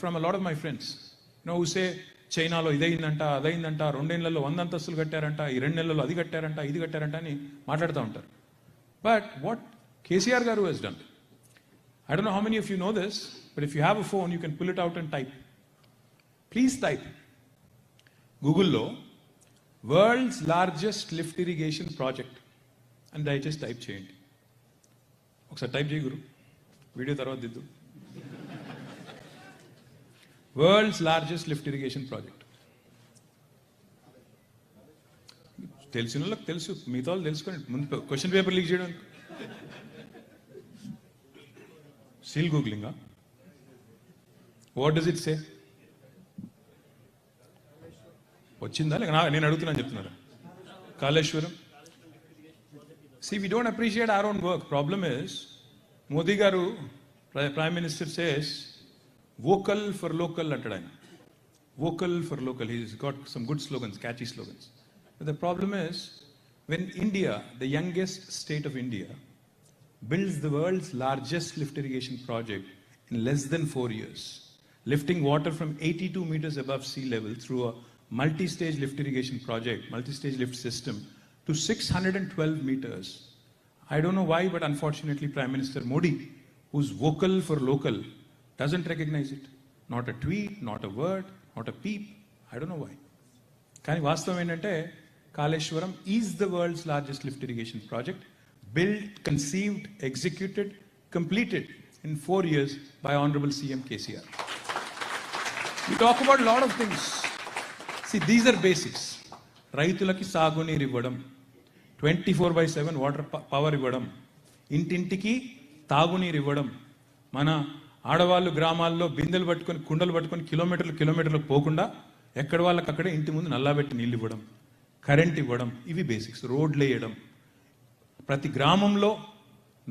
from a lot of my friends, who say, చైనాలో ఇదైందంట, అదైందంట, 2 ఏళ్లలో 100 అంతస్తులు కట్టారంట, ఈ 2 నెలల్లో అది కట్టారంట, ఇది కట్టారంట అని మాట్లాడుతూ ఉంటారు. బట్ వాట్ కేసీఆర్ గారు has done, I don't know how many of you know this, but if you have a phone, you can pull it out and type. Please type. Googleలో world's largest lift irrigation project అని దయచేసి టైప్ చేయండి. ఒకసారి టైప్ చేయ గురు, వీడియో తర్వాత దిద్దు. World's largest lift irrigation project. తెలిసిన వాళ్ళకి తెలుసు, మిగతా వాళ్ళు తెలుసుకోండి. ముందు క్వశ్చన్ పేపర్ లీక్ చేయడం సీల్ గూగ్లింగా. What does it say? వచ్చిందా లేక నేను అడుగుతున్నాను చెప్తున్నారా? Kaleshwaram. See, we don't appreciate our own work. Problem is, Modi garu, Prime Minister says, vocal for local antadu ayana. Vocal for local. He's got some good slogans, catchy slogans. But the problem is, when India, the youngest state of India, builds the world's largest lift irrigation project in less than 4 years, lifting water from 82 meters above sea level through a multi-stage lift irrigation project, multi-stage lift system, to 612 meters. I don't know why, but unfortunately Prime Minister Modi, who's vocal for local, doesn't recognize it. Not a tweet, not a word, not a peep. I don't know why. Kani vastavam endante, Kaleshwaram is the world's largest lift irrigation project, built, conceived, executed, completed in 4 years by Honorable CM KCR. We talk about a lot of things. See, these are basics. రైతులకి సాగునీరు ఇవ్వడం, 24/7 వాటర్ పవర్ ఇవ్వడం, ఇంటింటికి తాగునీరు ఇవ్వడం, మన ఆడవాళ్ళు గ్రామాల్లో బిందెలు పట్టుకొని కుండలు పట్టుకొని కిలోమీటర్లకు పోకుండా ఎక్కడ వాళ్ళకి అక్కడే ఇంటి ముందు నల్లాబెట్టి నీళ్ళు ఇవ్వడం, కరెంట్ ఇవ్వడం, ఇవి బేసిక్స్. రోడ్లు వేయడం, ప్రతి గ్రామంలో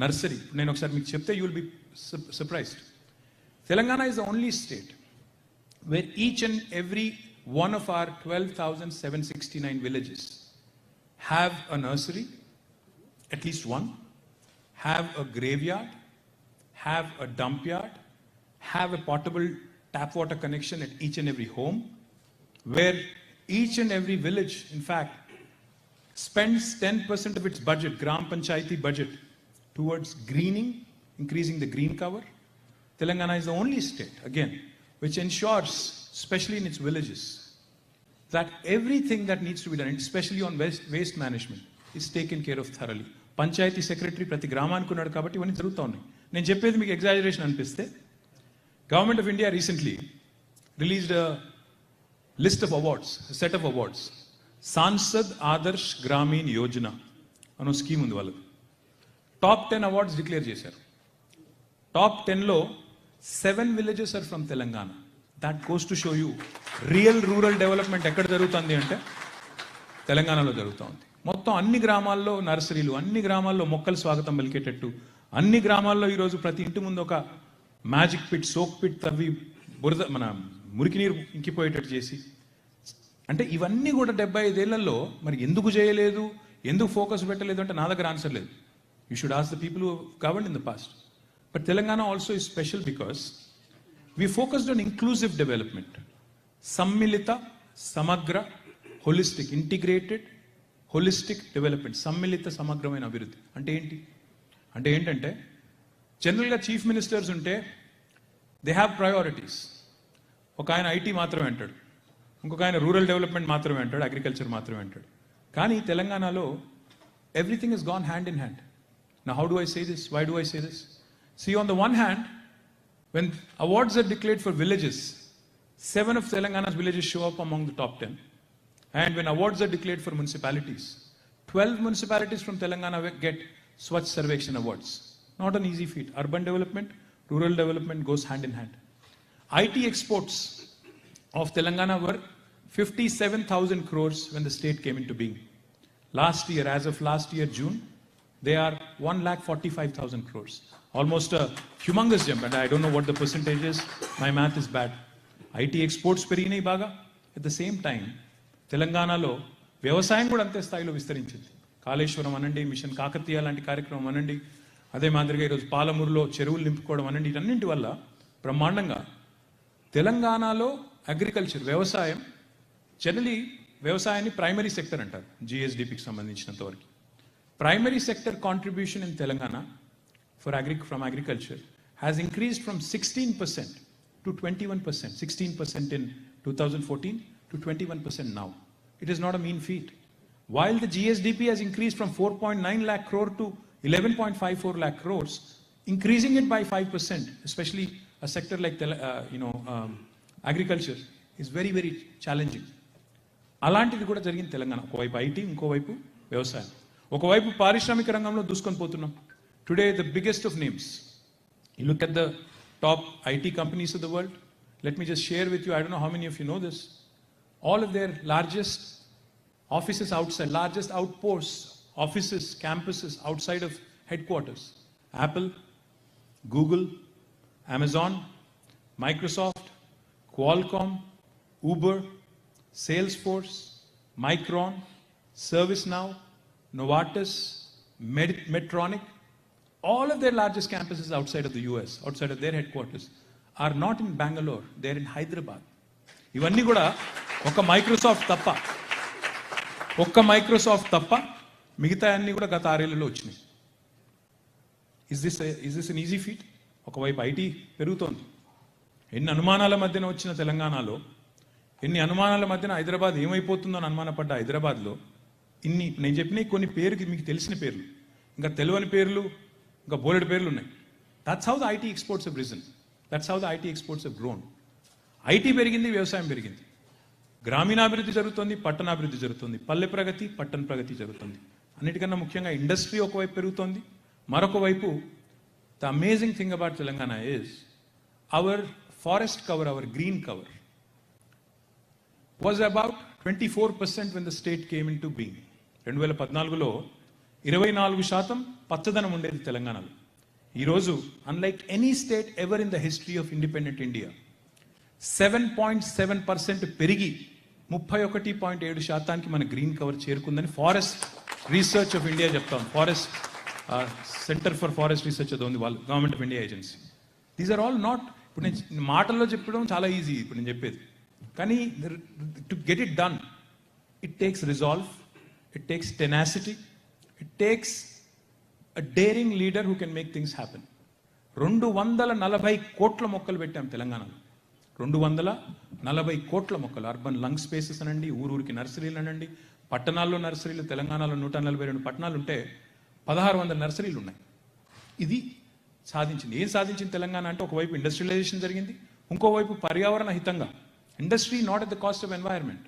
నర్సరీ. నేను ఒకసారి మీకు చెప్తే you will be surprised. Telangana is the only state where each and every one of our 12,769 villages have a nursery, at least one, have a graveyard, have a dump yard, have a portable tap water connection at each and every home, where each and every village, in fact, spends 10% of its budget, Gram Panchayati budget, towards greening, increasing the green cover. Telangana is the only state, again, which ensures, especially in its villages, that everything that needs to be done, especially on waste management, is taken care of thoroughly. Panchayat secretary ప్రతి గ్రామానికి ఉన్నాడు కాబట్టి ఇవన్నీ జరుగుతూ ఉన్నాయి. నేను చెప్పేది మీకు ఎగ్జాజరేషన్ అనిపిస్తే, government of India recently released list of awards, set of awards. Sansad Adarsh Grameen Yojana అనే స్కీమ్ ఉంది వాళ్ళది. టాప్ 10 అవార్డ్స్ డిక్లేర్ చేశారు. టాప్ 10లో 7 villages are from Telangana. That goes to show you real rural development ఎక్కడ జరుగుతుంది అంటే తెలంగాణలో జరుగుతూ ఉంది. మొత్తం అన్ని గ్రామాల్లో నర్సరీలు, అన్ని గ్రామాల్లో మొక్కలు స్వాగతం పలికేటట్టు, అన్ని గ్రామాల్లో ఈరోజు ప్రతి ఇంటి ముందు ఒక మ్యాజిక్ పిట్, సోక్ పిట్ తవ్వి బురద మన మురికి నీరు ఇంకిపోయేటట్టు చేసి, అంటే ఇవన్నీ కూడా 75 ఏళ్లలో మరి ఎందుకు చేయలేదు, ఎందుకు ఫోకస్ పెట్టలేదు అంటే నా దగ్గర ఆన్సర్ లేదు. You should ask the people who governed in the past. But Telangana also is special because we focused on inclusive development, సమ్మిళిత, సమగ్ర, హోలిస్టిక్, ఇంటిగ్రేటెడ్ హోలిస్టిక్ డెవలప్మెంట్, సమ్మిళిత సమగ్రమైన అభివృద్ధి. అంటే ఏంటి అంటే ఏంటంటే జనరల్గా చీఫ్ మినిస్టర్స్ ఉంటే దే హ్యావ్ ప్రయారిటీస్. ఒక ఆయన ఐటీ మాత్రమే అంటాడు, ఇంకొక ఆయన రూరల్ డెవలప్మెంట్ మాత్రమే అంటాడు, అగ్రికల్చర్ మాత్రమే అంటాడు. కానీ తెలంగాణలో everything is gone hand in hand. Now how do I say this? Why do I say this? See, on the one hand, when awards are declared for villages, 7 of Telangana's villages show up among the top 10. And when awards are declared for municipalities, 12 municipalities from Telangana get Swachh Sarvekshan awards. Not an easy feat. Urban development, rural development goes hand in hand. IT exports of Telangana were 57,000 crores when the state came into being. Last year, as of last year, June, they are 1,45,000 crores. Almost a humongous jump, and I don't know what the percentage is. My math is bad. IT exports పెరిగినాయి బాగా. At the same time, తెలంగాణలో వ్యవసాయం కూడా అంతే స్థాయిలో విస్తరించింది. కాళేశ్వరం అనండి, మిషన్ కాకతీయ లాంటి కార్యక్రమం అనండి, అదే మాదిరిగా ఈరోజు పాలమూరులో చెరువులు నింపుకోవడం అనండి, వీటన్నింటి వల్ల బ్రహ్మాండంగా తెలంగాణలో అగ్రికల్చర్, వ్యవసాయం, జనరలీ వ్యవసాయాన్ని ప్రైమరీ సెక్టర్ అంటారు జిఎస్డిపికి సంబంధించినంత వరకు. Primary sector contribution in Telangana from agriculture has increased from 16% to 21%. 16% in 2014 to 21% now. It is not a mean feat. While the GSDP has increased from 4.9 lakh crore to 11.54 lakh crores, increasing it by 5%, especially a sector like agriculture, is very, very challenging. అలాంటిది కూడా జరిగింది తెలంగాణ. ఒకవైపు ఐటీ, ఇంకోవైపు వ్యవసాయం. ఒకవైపు పారిశ్రామిక రంగంలో దూసుకొని పోతున్నాం. Today, the biggest of names, you look at the top IT companies of the world. Let me just share with you, I don't know how many of you know this, all of their largest offices outside, largest outposts, offices, campuses outside of headquarters. Apple, Google, Amazon, Microsoft, Qualcomm, Uber, Salesforce, Micron, ServiceNow, Novartis, Medtronic, all of their largest campuses outside of the US, outside of their headquarters, are not in Bangalore, they're in Hyderabad. ఇవన్నీ కూడా ఒక మైక్రోసాఫ్ట్ తప్ప మిగతా అన్నీ కూడా గత 6 ఏళ్లలో వచ్చినాయి. Is this an easy feet? ఒకవైపు ఐటీ పెరుగుతోంది. ఎన్ని అనుమానాల మధ్యన వచ్చిన తెలంగాణలో, ఎన్ని అనుమానాల మధ్యన హైదరాబాద్ ఏమైపోతుందో అని అనుమానపడ్డ హైదరాబాద్లో ఇన్ని నేను చెప్పిన కొన్ని పేరుకి మీకు తెలిసిన పేర్లు, ఇంకా తెలియని పేర్లు, ఇంకా బోలెడు పేర్లు ఉన్నాయి. That's how the IT exports have risen. That's how the IT exports have grown. IT పెరిగింది, వ్యవసాయం పెరిగింది, గ్రామీణాభివృద్ధి జరుగుతుంది, పట్టణాభివృద్ధి జరుగుతుంది, పల్లె ప్రగతి, పట్టణ ప్రగతి జరుగుతుంది. అన్నిటికన్నా ముఖ్యంగా ఇండస్ట్రీ ఒకవైపు పెరుగుతోంది, మరొక వైపు the amazing thing about Telangana is our forest cover, our green cover was about 24% when the state came into being. 2014లో 24% పచ్చదనం ఉండేది తెలంగాణలో. ఈరోజు unlike any state ever in the history of independent India 7.7% పెరిగి 31.7% మన గ్రీన్ కవర్ చేరుకుందని ఫారెస్ట్ రీసెర్చ్ ఆఫ్ ఇండియా చెప్తాం. Forest centre for forest research అది ఉంది, వాళ్ళు government of India agency. These are all not, ఇప్పుడు నేను మాటల్లో చెప్పడం చాలా ఈజీ ఇప్పుడు నేను చెప్పేది, కానీ to get it done it takes resolve, it takes tenacity, it takes a daring leader who can make things happen. 240 కోట్ల మొక్కలు పెట్టాం తెలంగాణలో. 240 కోట్ల మొక్కలు, అర్బన్ లంగ్ స్పేసెస్ అనండి, ఊరూరికి నర్సరీలు అనండి, పట్టణాల్లో నర్సరీలు తెలంగాణలో 142 పట్టణాలు ఉంటే 1600 నర్సరీలు ఉన్నాయి. ఇది సాధించింది. ఏం సాధించింది తెలంగాణ అంటే, ఒకవైపు ఇండస్ట్రియలైజేషన్ జరిగింది, ఇంకోవైపు పర్యావరణ హితంగా. Industry not at the cost of environment.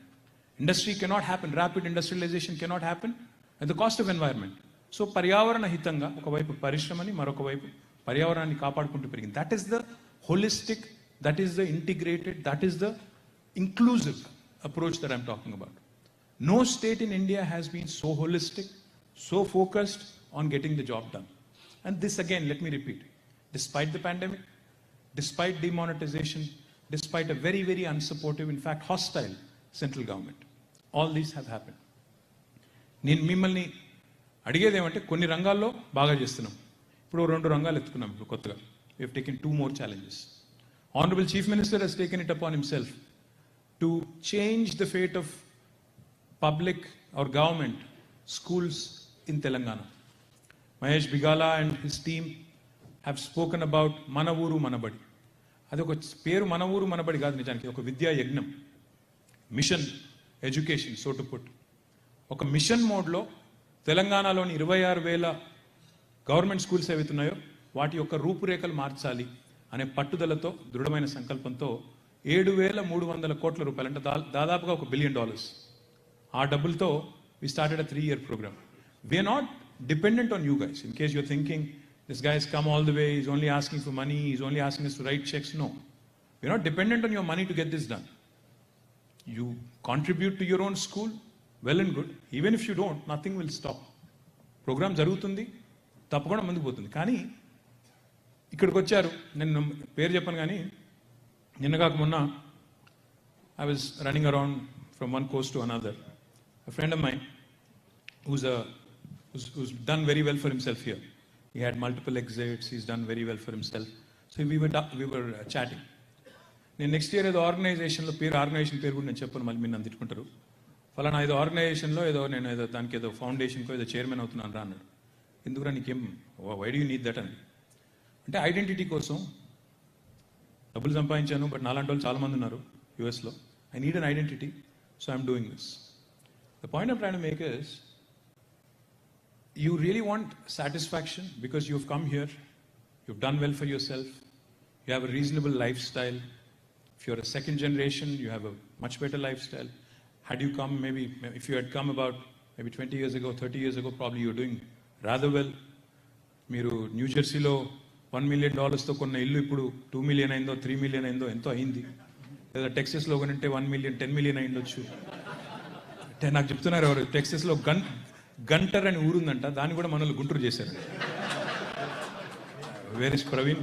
Industry cannot happen, rapid industrialisation cannot happen at the cost of environment. So పర్యావరణ హితంగా ఒకవైపు పరిశ్రమని, మరొక వైపు పర్యావరణాన్ని కాపాడుకుంటూ పెరిగింది. That is the holistic, that is the integrated, that is the inclusive approach that I'm talking about. No state in India has been so holistic, so focused on getting the job done. And this again, let me repeat, despite the pandemic, despite demonetization, despite a very, very unsupportive, in fact hostile central government, all these have happened. నేను మిమ్మల్ని అడిగేది ఏమంటే, కొన్ని రంగాల్లో బాగా చేస్తున్నాం, ఇప్పుడు 2 రంగాలు ఎత్తుకున్నాం. ఇప్పుడు కొత్తగా we have taken 2 more challenges. Honorable Chief Minister has taken it upon himself to change the fate of public or government schools in Telangana. Mahesh Bigala and his team have spoken about Mana Uru Manabadi. అది ఒక పేరు, మన ఊరు మనబడి కాదు, నిజానికి ఒక విద్యా యజ్ఞం, machine education, so to put. ఒక మిషన్ మోడ్లో తెలంగాణలోని 26,000 గవర్నమెంట్ స్కూల్స్ ఏవైతున్నాయో వాటి యొక్క రూపురేఖలు మార్చాలి అనే పట్టుదలతో, దృఢమైన సంకల్పంతో 7,300 కోట్ల రూపాయలు, అంటే దాదాపుగా $1 బిలియన్, ఆ డబ్బులతో we started a 3-year program. We are not dependent on you guys. In case you're thinking this guy has come all the way, he's only asking for money, he's only asking us to write checks. No, we're not dependent on your money to get this done. You contribute to your own school, well and good. Even if you don't, nothing will stop. Program జరుగుతుంది, తప్పకుండా ముందుకు పోతుంది. కానీ ఇక్కడికి వచ్చారు, నేను పేరు చెప్పను కానీ, నిన్న కాక మొన్న I was running around from one coast to another. A friend of mine who's done very well for himself here. He had multiple exits, he's done very well for himself. So we were chatting. నేను నెక్స్ట్ ఇయర్ ఏదో ఆర్గనైజేషన్లో ఆర్గనైజేషన్ పేరు కూడా నేను చెప్పను, మళ్ళీ మీరు నన్ను తిట్టుకుంటారు. ఫలానా ఏదో ఆర్గనైజేషన్లో నేను ఏదో దానికి ఏదో ఫౌండేషన్కో ఏదో చైర్మన్ అవుతున్నాను రా అన్నాడు. ఎందుకురా నీకేం, why do you need that అని. అంటే ఐడెంటిటీ కోసం డబ్బులు సంపాదించాను, బట్ నాలాంటి వాళ్ళు చాలామంది ఉన్నారు యూఎస్లో. I need an identity, so I'm doing this. The point I'm trying to make is, you really want satisfaction because you've come here, you've done well for yourself, you have a reasonable lifestyle. If you're a second generation, you have a much better lifestyle. Had you come, maybe if you had come about maybe 20 years ago, 30 years ago, probably you're doing rather well. మీరు న్యూ జెర్సీలో $1 మిలియన్ కొన్న ఇల్లు ఇప్పుడు 2 మిలియన్ అయిందో, 3 మిలియన్ అయిందో, ఎంతో అయింది. లేదా టెక్సస్లో కొనంటే 1 మిలియన్, 10 మిలియన్ అయిండొచ్చు. అంటే నాకు చెప్తున్నారు ఎవరు, టెక్సస్లో గంటర్ అని ఊరుందంట, దాన్ని కూడా మనల్ని గుంటూరు చేశారు. Where is Praveen?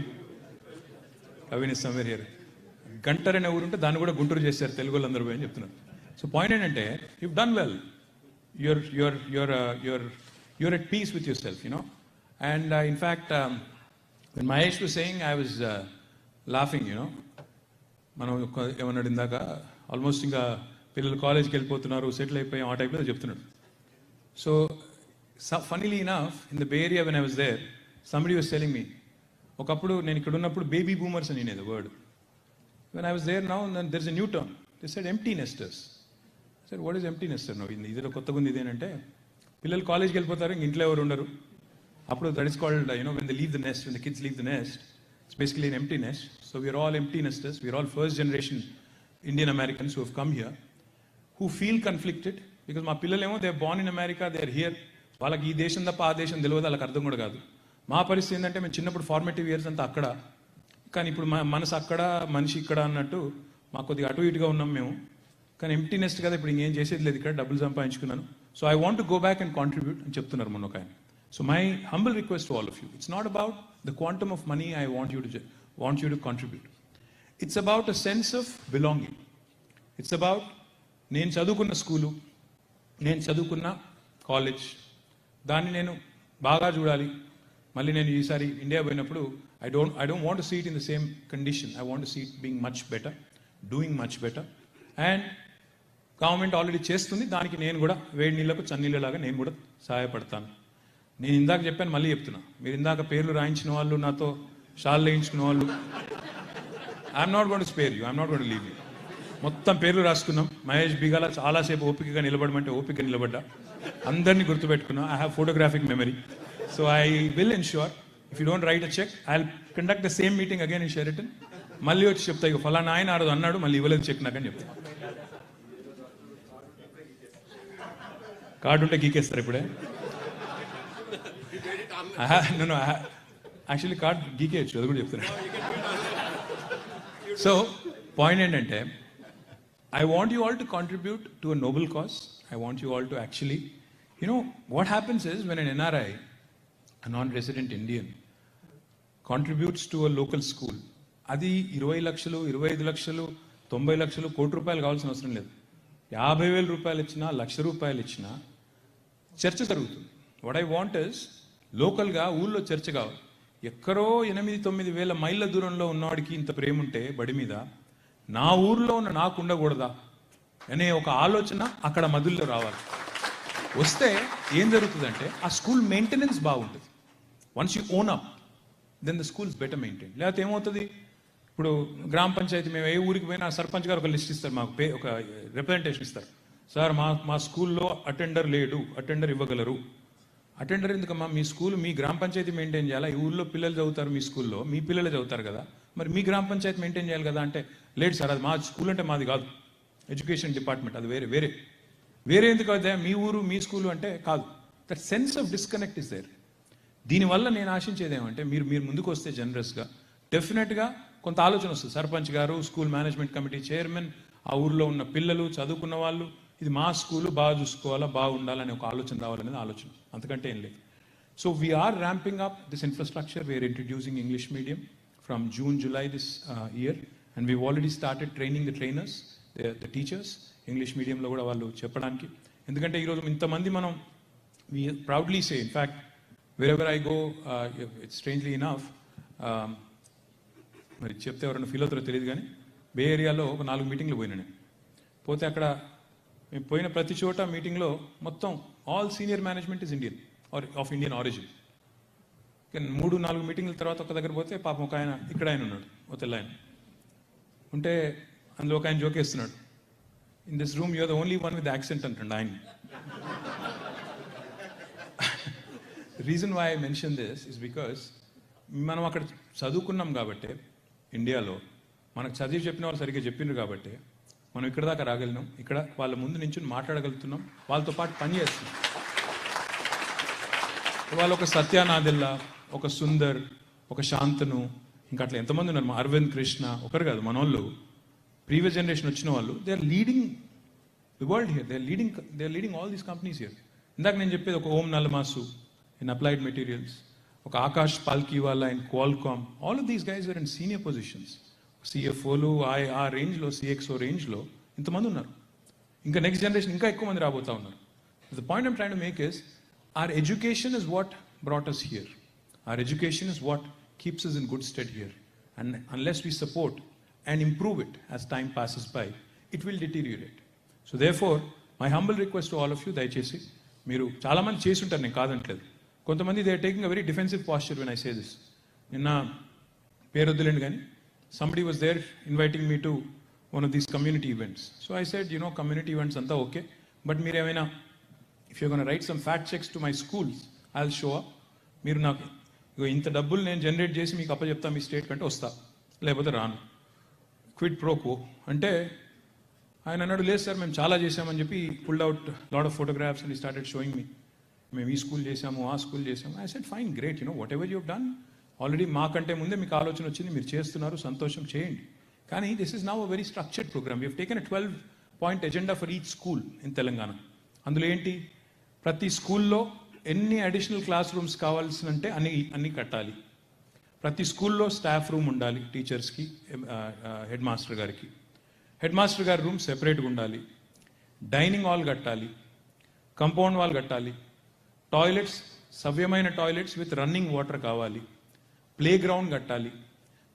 Praveen is somewhere here. Gunter అనే ఊరుంటే దాన్ని కూడా గుంటూరు చేశారు తెలుగు వాళ్ళందరూ పోయి అని చెప్తున్నారు. సో పాయింట్ ఏంటంటే, you've done well, you're at peace with yourself, you know. And in fact, when Mahesh was saying, I was laughing, you know. మనం ఏమన్నాడు ఇందాక, ఆల్మోస్ట్ ఇంకా పిల్లలు కాలేజ్కి వెళ్ళిపోతున్నారు, సెటిల్ అయిపోయాం, ఆ టైప్లో చెప్తున్నాడు. So funnily enough, in the Bay Area when I was there, somebody was telling me, ఒకప్పుడు నేను ఇక్కడ ఉన్నప్పుడు బేబీ బూమర్స్ అని నేను word. When I was there now, and then there's a new term. They said empty nesters. I said, what is empty nester? No, ఇదిలో కొత్తగా ఉంది ఇదేనంటే, పిల్లలు కాలేజ్కి వెళ్ళిపోతారు, ఇంక ఇంట్లో ఎవరు ఉండరు. అప్పుడు that is called, you know, when they leave the nest, when the kids leave the nest, it's basically an empty nest. So we are all empty nesters. We are all first generation Indian Americans who have come here, who feel conflicted because మా పిల్లలేమో they are born in America, they are here. వాళ్ళకి ఈ దేశం తప్ప ఆ దేశం తెలియదు, వాళ్ళకి అర్థం కూడా కాదు. మా పరిస్థితి ఏంటంటే, మేము చిన్నప్పుడు ఫార్మేటివ్ ఇయర్స్ అంతా అక్కడ, కానీ ఇప్పుడు మనసు అక్కడ, మనిషి ఇక్కడ అన్నట్టు మాకు కొద్దిగా అటు ఇటుగా ఉన్నాం మేము. కానీ ఎంప్టీ నెస్ట్ కదా, ఇప్పుడు ఇంకేం చేసేది లేదు, ఇక్కడ డబ్బులు సంపాదించుకున్నాను. So I want to go back and contribute అని చెప్తున్నారు మొన్న ఒక ఆయన. So my humble request to all of you, it's not about the quantum of money I want you to contribute. It's about a sense of belonging. It's about నేను చదువుకున్న స్కూలు, నేను చదువుకున్న కాలేజ్, దాన్ని నేను బాగా చూడాలి. మళ్ళీ నేను ఈసారి ఇండియా పోయినప్పుడు I don't want to see it in the same condition. I want to see it being much better, doing much better. And government already చేస్తుంది, దానికి నేను కూడా వేడి నీళ్ళకు చన్నీళ్ళలాగా నేను కూడా సహాయపడతాను. నేను ఇందాక చెప్పాను, మళ్ళీ చెప్తున్నా, మీరు ఇందాక పేర్లు రాయించిన వాళ్ళు, నాతో షాల్ వేయించుకున్న వాళ్ళు, I'm not going to spare you, I'm not going to leave you. మొత్తం పేర్లు రాసుకున్నాం. మహేష్ బిగాల చాలాసేపు ఓపికగా నిలబడమంటే ఓపిక నిలబడ్డా. అందరినీ గుర్తుపెట్టుకున్నాం. I have photographic memory. So I will ensure if you don't write a cheque I will conduct the same meeting again in Sheraton. మళ్ళీ వచ్చి చెప్తా, ఇక ఫలానా ఆయన ఆ రోజు అన్నాడు, మళ్ళీ ఇవ్వలేదు చెక్ నాకని చెప్తా. కార్డు ఉంటే గీకేస్తారు ఇప్పుడే. యాక్చువల్లీ కార్డ్ గీకేయచ్చు, అది కూడా చెప్తున్నా. సో పాయింట్ ఏంటంటే, I want you all to contribute to a noble cause. I want you all to actually, what happens is when an NRI, a non-resident Indian, contributes to a local school, అది 20 లక్షలు 25 లక్షలు 90 లక్షలు కోటి రూపాయలు కావాల్సిన అవసరం లేదు. 50,000 రూపాయలు ఇచ్చినా, 1,00,000 రూపాయలు ఇచ్చినా చర్చ జరుగుతుంది. వాట్ ఐ వాంట్ ఇస్ లోకల్గా ఊళ్ళో చర్చ కావాలి. ఎక్కడో 8-9 వేల మైళ్ళ దూరంలో ఉన్నవాడికి ఇంత ప్రేమ ఉంటే బడి మీద, నా ఊర్లో ఉన్న నాకు ఉండకూడదా అనే ఒక ఆలోచన అక్కడ మధుల్లో రావాలి. వస్తే ఏం జరుగుతుందంటే ఆ స్కూల్ మెయింటెనెన్స్ బాగుంటుంది. Once you own up then the schools better maintain. లేకపోతే ఏమవుతుంది, ఇప్పుడు గ్రామ పంచాయతీ మేము ఏ ఊరికి పోయినా సర్పంచ్ గారు ఒక లిస్ట్ ఇస్తారు, మాకు ఒక రిప్రజెంటేషన్ ఇస్తారు. సార్ మా స్కూల్లో అటెండర్ లేడు, అటెండర్ ఇవ్వగలరు. అటెండర్ ఎందుకమ్మా, మీ స్కూల్ మీ గ్రామ పంచాయతీ మెయింటైన్ చేయాలా? ఈ ఊళ్ళో పిల్లలు చదువుతారు, మీ స్కూల్లో మీ పిల్లలు చదువుతారు కదా, మరి మీ గ్రామ పంచాయతీ మెయింటైన్ చేయాలి కదా అంటే, లేదు సార్ అది మా స్కూల్ అంటే మాది కాదు, ఎడ్యుకేషన్ డిపార్ట్మెంట్ అది వేరే ఎందుకు అవుతాయి, మీ ఊరు మీ స్కూలు అంటే కాదు. That sense of disconnect is there. దీనివల్ల నేను ఆశించేది ఏమంటే, మీరు ముందుకు వస్తే జనరస్గా డెఫినెట్గా కొంత ఆలోచన వస్తుంది. సర్పంచ్ గారు, స్కూల్ మేనేజ్మెంట్ కమిటీ చైర్మన్, ఆ ఊర్లో ఉన్న పిల్లలు, చదువుకున్న వాళ్ళు, ఇది మా స్కూలు బాగా చూసుకోవాలా, బాగుండాలనే ఒక ఆలోచన రావాలనేది ఆలోచన, అంతకంటే ఏం లేదు. So we're ramping up this infrastructure. We're introducing English medium from June, July this year, and we've already started training the trainers, the teachers, English medium lo kuda vallu cheppadaniki. Endukante ee roju inta mandi manam we proudly say, in fact wherever I go, it's strangely enough, మరి చెప్తే ఎవరైనా ఫీల్ అవుతారో తెలియదు కానీ, బే ఏరియాలో ఒక 4 మీటింగ్లు పోయినా నేను. పోతే అక్కడ మేము పోయిన ప్రతి చోట మీటింగ్లో మొత్తం all senior management is Indian or of Indian origin. 3-4 మీటింగ్ల తర్వాత ఒక దగ్గర పోతే పాపం ఒక ఆయన, ఇక్కడ ఆయన ఉన్నాడు, ఒక తెల్ల ఆయన ఉంటే, అందులో ఒక ఆయన జోకేస్తున్నాడు, in this room you are the only one with accent అంటుండ ఆయన. Reason why I mention this is because మనం అక్కడ చదువుకున్నాం కాబట్టి, ఇండియాలో మనకు చదివి చెప్పిన వాళ్ళు సరిగ్గా చెప్పిండ్రు కాబట్టి మనం ఇక్కడ దాకా రాగలిగినాం, ఇక్కడ వాళ్ళ ముందు నుంచి మాట్లాడగలుగుతున్నాం, వాళ్ళతో పాటు పనిచేస్తున్నాం. వాళ్ళు ఒక సత్యానాదిల్లా, ఒక సుందర్, ఒక శాంతను, ఇంకా అట్లా ఎంతమంది ఉన్నారు, మా అరవింద్ కృష్ణ, ఒకరు కాదు మన వాళ్ళు, ప్రీవియస్ జనరేషన్ వచ్చిన వాళ్ళు, they are leading the world here, they are leading all these companies here. ఇందాక నేను చెప్పేది ఒక Om Nallamasu in Applied Materials, ఒక Akash Palkhivala in Qualcomm, all of these guys are in senior positions. సిఎఫ్ఓలు ఆ రేంజ్లో, సిఎక్స్ఓ రేంజ్లో ఇంతమంది ఉన్నారు. ఇంకా నెక్స్ట్ జనరేషన్ ఇంకా ఎక్కువ మంది రాబోతా ఉన్నారు. The point I'm trying to make is, our education is what brought us here. Our education is what keeps us in good stead here. And unless we support and improve it as time passes by, it will deteriorate. So therefore, my humble request to all of you, దయచేసి మీరు చాలామంది చేసి ఉంటారు, నేను కాదంటలేదు. కొంతమంది they are taking a very defensive posture when I say this. నిన్న పేరు వద్దులేండి కానీ, somebody was there inviting me to one of these community events. So I said, community events anta okay, but మీరు ఏమైనా, if you're going to write some fact checks to my schools, I'll show up. మీరు నాకు ఇంత డబ్బులు నేను జనరేట్ చేసి మీకు అప్పచెప్తా మీ స్టేట్ కంటే వస్తా, లేకపోతే రాను. క్విడ్ ప్రోకో అంటే ఆయన అన్నాడు, లేదు సార్ మేము చాలా చేసామని చెప్పి pulled out lot of photographs and started showing me, మేము ఈ స్కూల్ చేసాము, ఆ స్కూల్ చేసాము. I said fine, great, what ever you done, already మాకంటే ముందే మీకు ఆలోచన వచ్చింది, మీరు చేస్తున్నారు, సంతోషం, చేయండి. కానీ this is now a very structured programme. We have taken a 12-point agenda for each school in Telangana. అందులో ఏంటి, ప్రతి స్కూల్లో ఎన్ని అడిషనల్ క్లాస్ రూమ్స్ కావాల్సినంటే అన్ని కట్టాలి. ప్రతి స్కూల్లో స్టాఫ్ రూమ్ ఉండాలి, టీచర్స్కి, headmaster garu. Headmaster గారి రూమ్ సెపరేట్గా ఉండాలి. డైనింగ్ హాల్ కట్టాలి, కంపౌండ్ వాల్ కట్టాలి, టాయిలెట్స్ సవ్యమైన టాయిలెట్స్ విత్ రన్నింగ్ వాటర్ కావాలి, ప్లే గ్రౌండ్ కట్టాలి,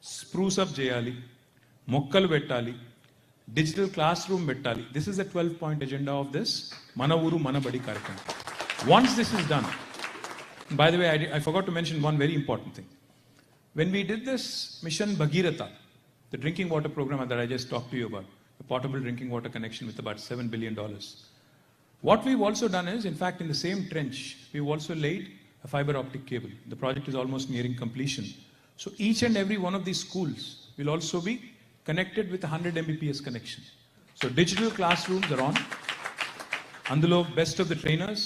స్ప్రూస్ అప్ చేయాలి, మొక్కలు పెట్టాలి, డిజిటల్ క్లాస్ రూమ్ పెట్టాలి. This is the 12-point agenda of this మన ఊరు మన బడి కార్యక్రమం. Once this is done, by the way, I forgot to mention one very important thing. When we did this mission Bhagirath, the drinking water program that I just talked to you about, a portable drinking water connection with about $7 billion. What we've also done is, in fact, in the same trench, we've also laid a fiber optic cable. The project is almost nearing completion. So each and every one of these schools will also be connected with a 100 Mbps connection. So digital classrooms are on. అందులో best of the trainers,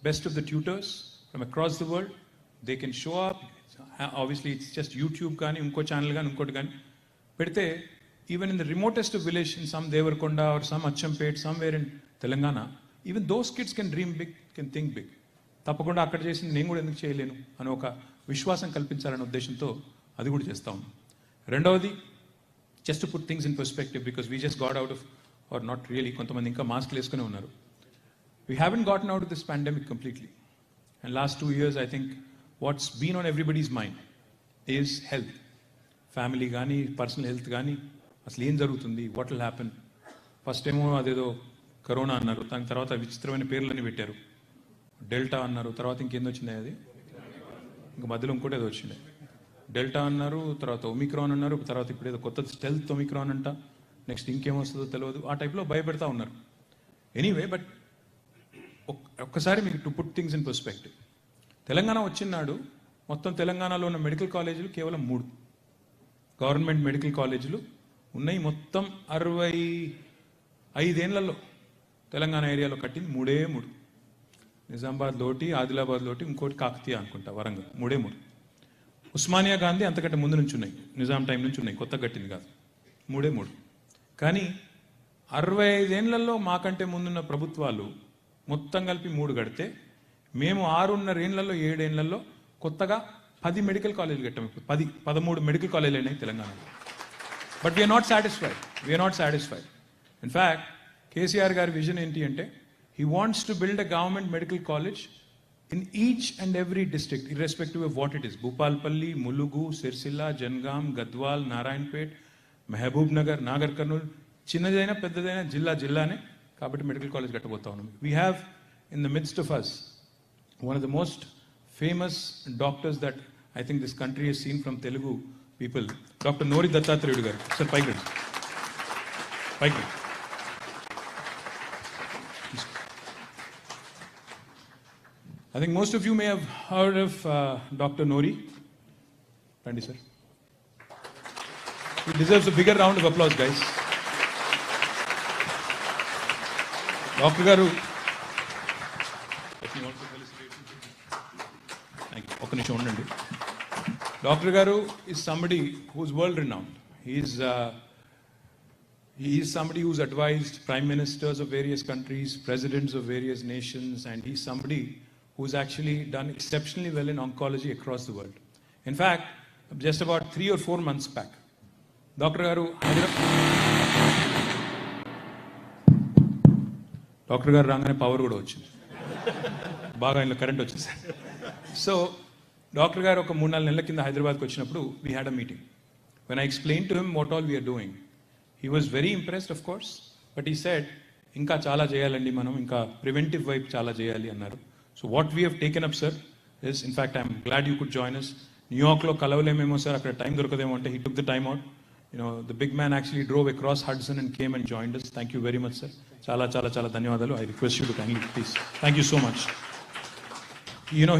best of the tutors from across the world, they can show up. Obviously, it's just YouTube కానీ ఇంకో ఛానల్ కానీ ఇంకోటి కానీ పెడితే even in the remotest of village, in some Devarkonda or some Acchampet, somewhere in Telangana, even those kids can dream big, can think big. తప్పకుండా అక్కడ చేసింది నేను కూడా ఎందుకు చేయలేను అని ఒక విశ్వాసం కల్పించాలనే ఉద్దేశంతో అది కూడా చేస్తా ఉన్నాం. రెండవది, just to put things in perspective, because we just got out of, or not really, కొంతమంది ఇంకా మాస్క్లు వేసుకునే ఉన్నారు. We haven't gotten out of this pandemic completely. And last 2 years, I think what's been on everybody's mind is health. Family గానీ, personal health గానీ, అసలు ఏం జరుగుతుంది, what will happen. ఫస్ట్ ఏమో అదేదో కరోనా అన్నారు, దాని తర్వాత విచిత్రమైన పేర్లని పెట్టారు. డెల్టా అన్నారు, తర్వాత ఇంకేందో వచ్చింది అది, ఇంకా మధ్యలో ఇంకోటి ఏదో వచ్చింది. డెల్టా అన్నారు, తర్వాత ఒమిక్రాన్ అన్నారు, తర్వాత ఇప్పుడు ఏదో కొత్త స్టెల్త్ ఒమిక్రాన్ అంట, నెక్స్ట్ ఇంకేమొస్తుందో తెలియదు, ఆ టైప్లో భయపెడతా ఉన్నారు. ఎనీవే, బట్ ఒక్కసారి మీకు to put things in perspective, Telangana వచ్చినాడు మొత్తం తెలంగాణలో ఉన్న మెడికల్ కాలేజీలు కేవలం 3 గవర్నమెంట్ మెడికల్ కాలేజీలు ఉన్నాయి. మొత్తం 65 ఏళ్లలో తెలంగాణ ఏరియాలో కట్టింది 3 నిజామాబాద్ లోటి, ఆదిలాబాద్ లోటి, ఇంకోటి కాకతీయ అనుకుంటా, వరంగల్, 3 ఉస్మానియా గాంధీ అంతకంటే ముందు నుంచి ఉన్నాయి, నిజాం టైం నుంచి ఉన్నాయి, కొత్త కట్టింది కాదు, 3 కానీ 65 ఏళ్లలో మాకంటే ముందున్న ప్రభుత్వాలు మొత్తం కలిపి 3 కడితే మేము 6.5 ఏళ్లలో 7 ఏళ్లలో కొత్తగా 10 మెడికల్ కాలేజీలు కట్టాము. ఇప్పుడు 13 మెడికల్ కాలేజీలు అయినాయి తెలంగాణలో. But we're not satisfied. In fact KCR గారి విజన్ ఏంటి అంటే, he wants to build a government medical college in each and every district, irrespective of what it is. Bhupalpalli, Mulugu, Sirsilla, Jangam, Gadwal, Narayanpet, Mehboob Nagar, Nagar Karnool, చిన్నదైనా పెద్దదైనా జిల్లానే కాబట్టి మెడికల్ కాలేజ్ కట్టబోతా ఉన్నాం. We have in the midst of us one of the most famous doctors that I think this country has seen from Telugu people, Dr. Nori Dattatreyu garu. Sir, pike. I think most of you may have heard of Dr. Nori. Randi sir. He deserves a bigger round of applause, guys. Dr. Garu, let me also felicitate you. Thank you. Oka nishu undandi. Dr. Garu is somebody who is world renowned. He is somebody who's advised prime ministers of various countries, presidents of various nations, and he's somebody who's actually done exceptionally well in oncology across the world. In fact, just about 3 or 4 months back, Dr. Garu, doctor గారు రాగానే పవర్ కూడా వచ్చింది, బాగా ఇంట్లో కరెంట్ వచ్చింది. సో డాక్టర్ గారు ఒక 3-4 నెలల కింద హైదరాబాద్కి వచ్చినప్పుడు we had a meeting. When I explain to him what all we're doing, he was very impressed of course, but he said ఇంకా చాలా చేయాలండి, మనం ఇంకా ప్రివెంటివ్ వైపు చాలా చేయాలి అన్నారు. So what we have taken up sir is, in fact I'm glad you could join us. న్యూయార్క్లో కలవలేమేమో సార్, అక్కడ టైం దొరకదేమో అంటే he took the time out. The big man actually drove across Hudson and came and joined us. Thank you very much, sir. Chala ధన్యవాదాలు. I request you to kindly please. Thank you so much.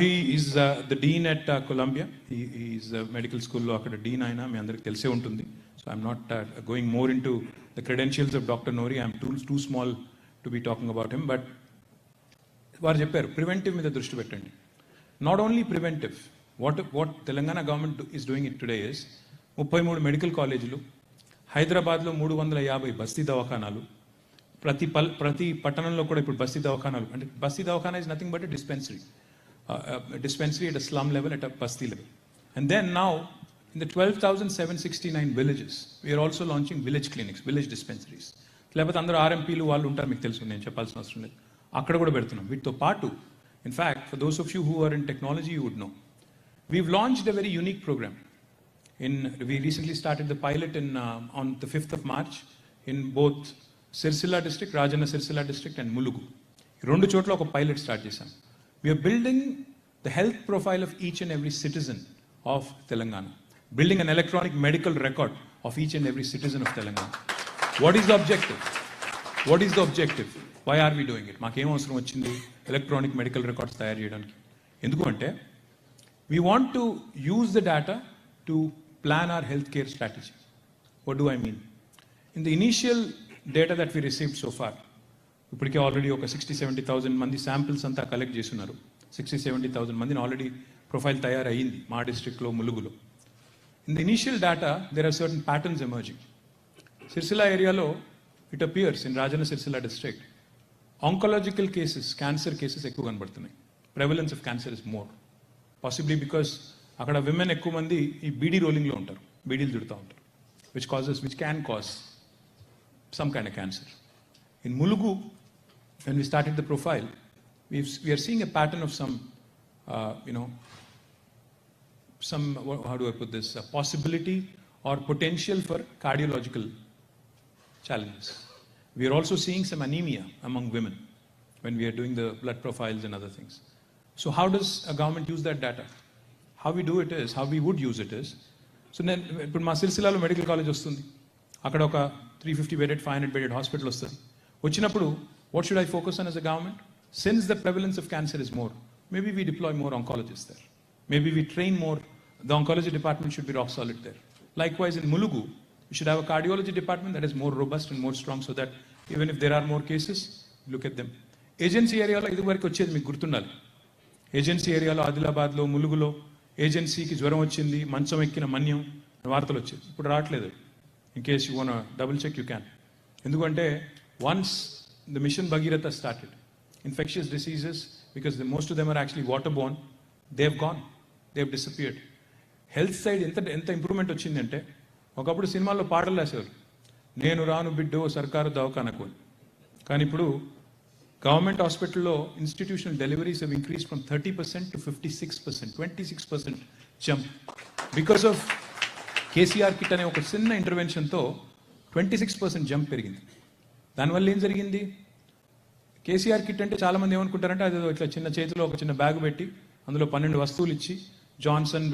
He is the dean at Columbia. He is the medical school lo akkada dean ayina మీ అందరికి తెలిసే ఉంటుంది. So I'm not going more into the credentials of Dr. Nori. I'm too small to be talking about him. But వారు చెప్పారు, ప్రివెంటివ్ మీద దృష్టి పెట్టండి. Not only preventive. What Telangana government is doing it today is 33 medical కాలేజీలు, హైదరాబాద్లో 350 బస్తీ దవాఖానాలు, ప్రతి పట్టణంలో కూడా ఇప్పుడు బస్తీ దవాఖానాలు. అంటే Basti Dawakhana is nothing but dispensary at a slum level, at a basti level. And then now in the 12,769 villages, we are also launching village clinics, village dispensaries. లేకపోతే అందరూ ఆర్ఎంపీలు వాళ్ళు ఉంటారు, మీకు తెలుసు, నేను చెప్పాల్సిన అవసరం లేదు, అక్కడ కూడా పెడుతున్నాం. వీటితో పాటు, in fact, for those of you who are in technology, you would know, we've launched a very unique program. We recently started the pilot on the 5th of March in both Sirsilla district, Rajanna Sirsilla district and Mulugu. Rendu chotla oka pilot start chesam. We are building the health profile of each and every citizen of Telangana. Building an electronic medical record of each and every citizen of Telangana. What is the objective? What is the objective? Why are we doing it? మాకేం అవసరం వచ్చింది ఎలక్ట్రానిక్ మెడికల్ రికార్డ్స్ తయారు చేయడానికి? ఎందుకు అంటే we want to use the data to plan our healthcare strategy. What do I mean? In the initial data that we received so far, ఇప్పటికే ఆల్రెడీ ఒక 60-70,000 మంది శాంపిల్స్ అంతా కలెక్ట్ చేస్తున్నారు. 60-70,000 మందిని ఆల్రెడీ ప్రొఫైల్ తయారయ్యింది మా డిస్ట్రిక్ట్లో, ములుగులో. In the initial data there are certain patterns emerging. Sircilla ఏరియాలో it appears in Rajanna Sircilla district oncological cases, cancer cases ఎక్కువ కనబడుతున్నాయి. Prevalence of cancer is more, possibly because అక్కడ విమెన్ ఎక్కువ మంది ఈ బీడీ రోలింగ్లో ఉంటారు, బీడీలు చుడుతూ ఉంటారు, which can cause some kind of cancer. In Mulugu, when we started the profile, we are seeing a pattern of some, how do I put this, a possibility or potential for cardiological challenges. We are also seeing some anemia among women when we are doing the blood profiles and other things. So how does a government use that data? How we do it is, how we would use it is, so then, ఇప్పుడు మా సిరిసిల్లాలో మెడికల్ కాలేజ్ వస్తుంది, అక్కడ ఒక 350 bedded, 500 bedded హాస్పిటల్ వస్తుంది. వచ్చినప్పుడు what should I focus on as a government? Since the prevalence of cancer is more, maybe we deploy more oncologists there. Maybe we train more. The oncology department should be rock solid there. Likewise in Mulugu, we should have a cardiology department that is more robust and more strong, so that even if there are more cases, look at them. Agency ఏరియాలో ఇది వరకు వచ్చేది మీకు గుర్తుండాలి. ఏజెన్సీ ఏరియాలో ఆదిలాబాద్లో, ములుగులో ఏజెన్సీకి జ్వరం వచ్చింది, మంచం ఎక్కిన మన్యం వార్తలు వచ్చేది. ఇప్పుడు రావట్లేదు. In case you want to double check, you can. ఎందుకంటే once the mission Bhagirath started, infectious diseases, because most of them are actually waterborne, they have gone, they have disappeared. Health side ఎంత ఇంప్రూవ్మెంట్ వచ్చిందంటే, ఒకప్పుడు సినిమాల్లో పాటలు రాసేవారు, నేను రాను బిడ్డో సర్కారు దవాఖానకు. కానీ ఇప్పుడు గవర్నమెంట్ హాస్పిటల్లో institutional deliveries have increased from 30% to 56%, 26% jump because of KCR kit అనే ఒక చిన్న ఇంటర్వెన్షన్తో 26% జంప్ పెరిగింది. దానివల్ల ఏం జరిగింది? కేసీఆర్ కిట్ అంటే చాలామంది ఏమనుకుంటారంటే అది ఇట్లా చిన్న చేతిలో ఒక చిన్న బ్యాగ్ పెట్టి అందులో 12 వస్తువులు ఇచ్చి జాన్సన్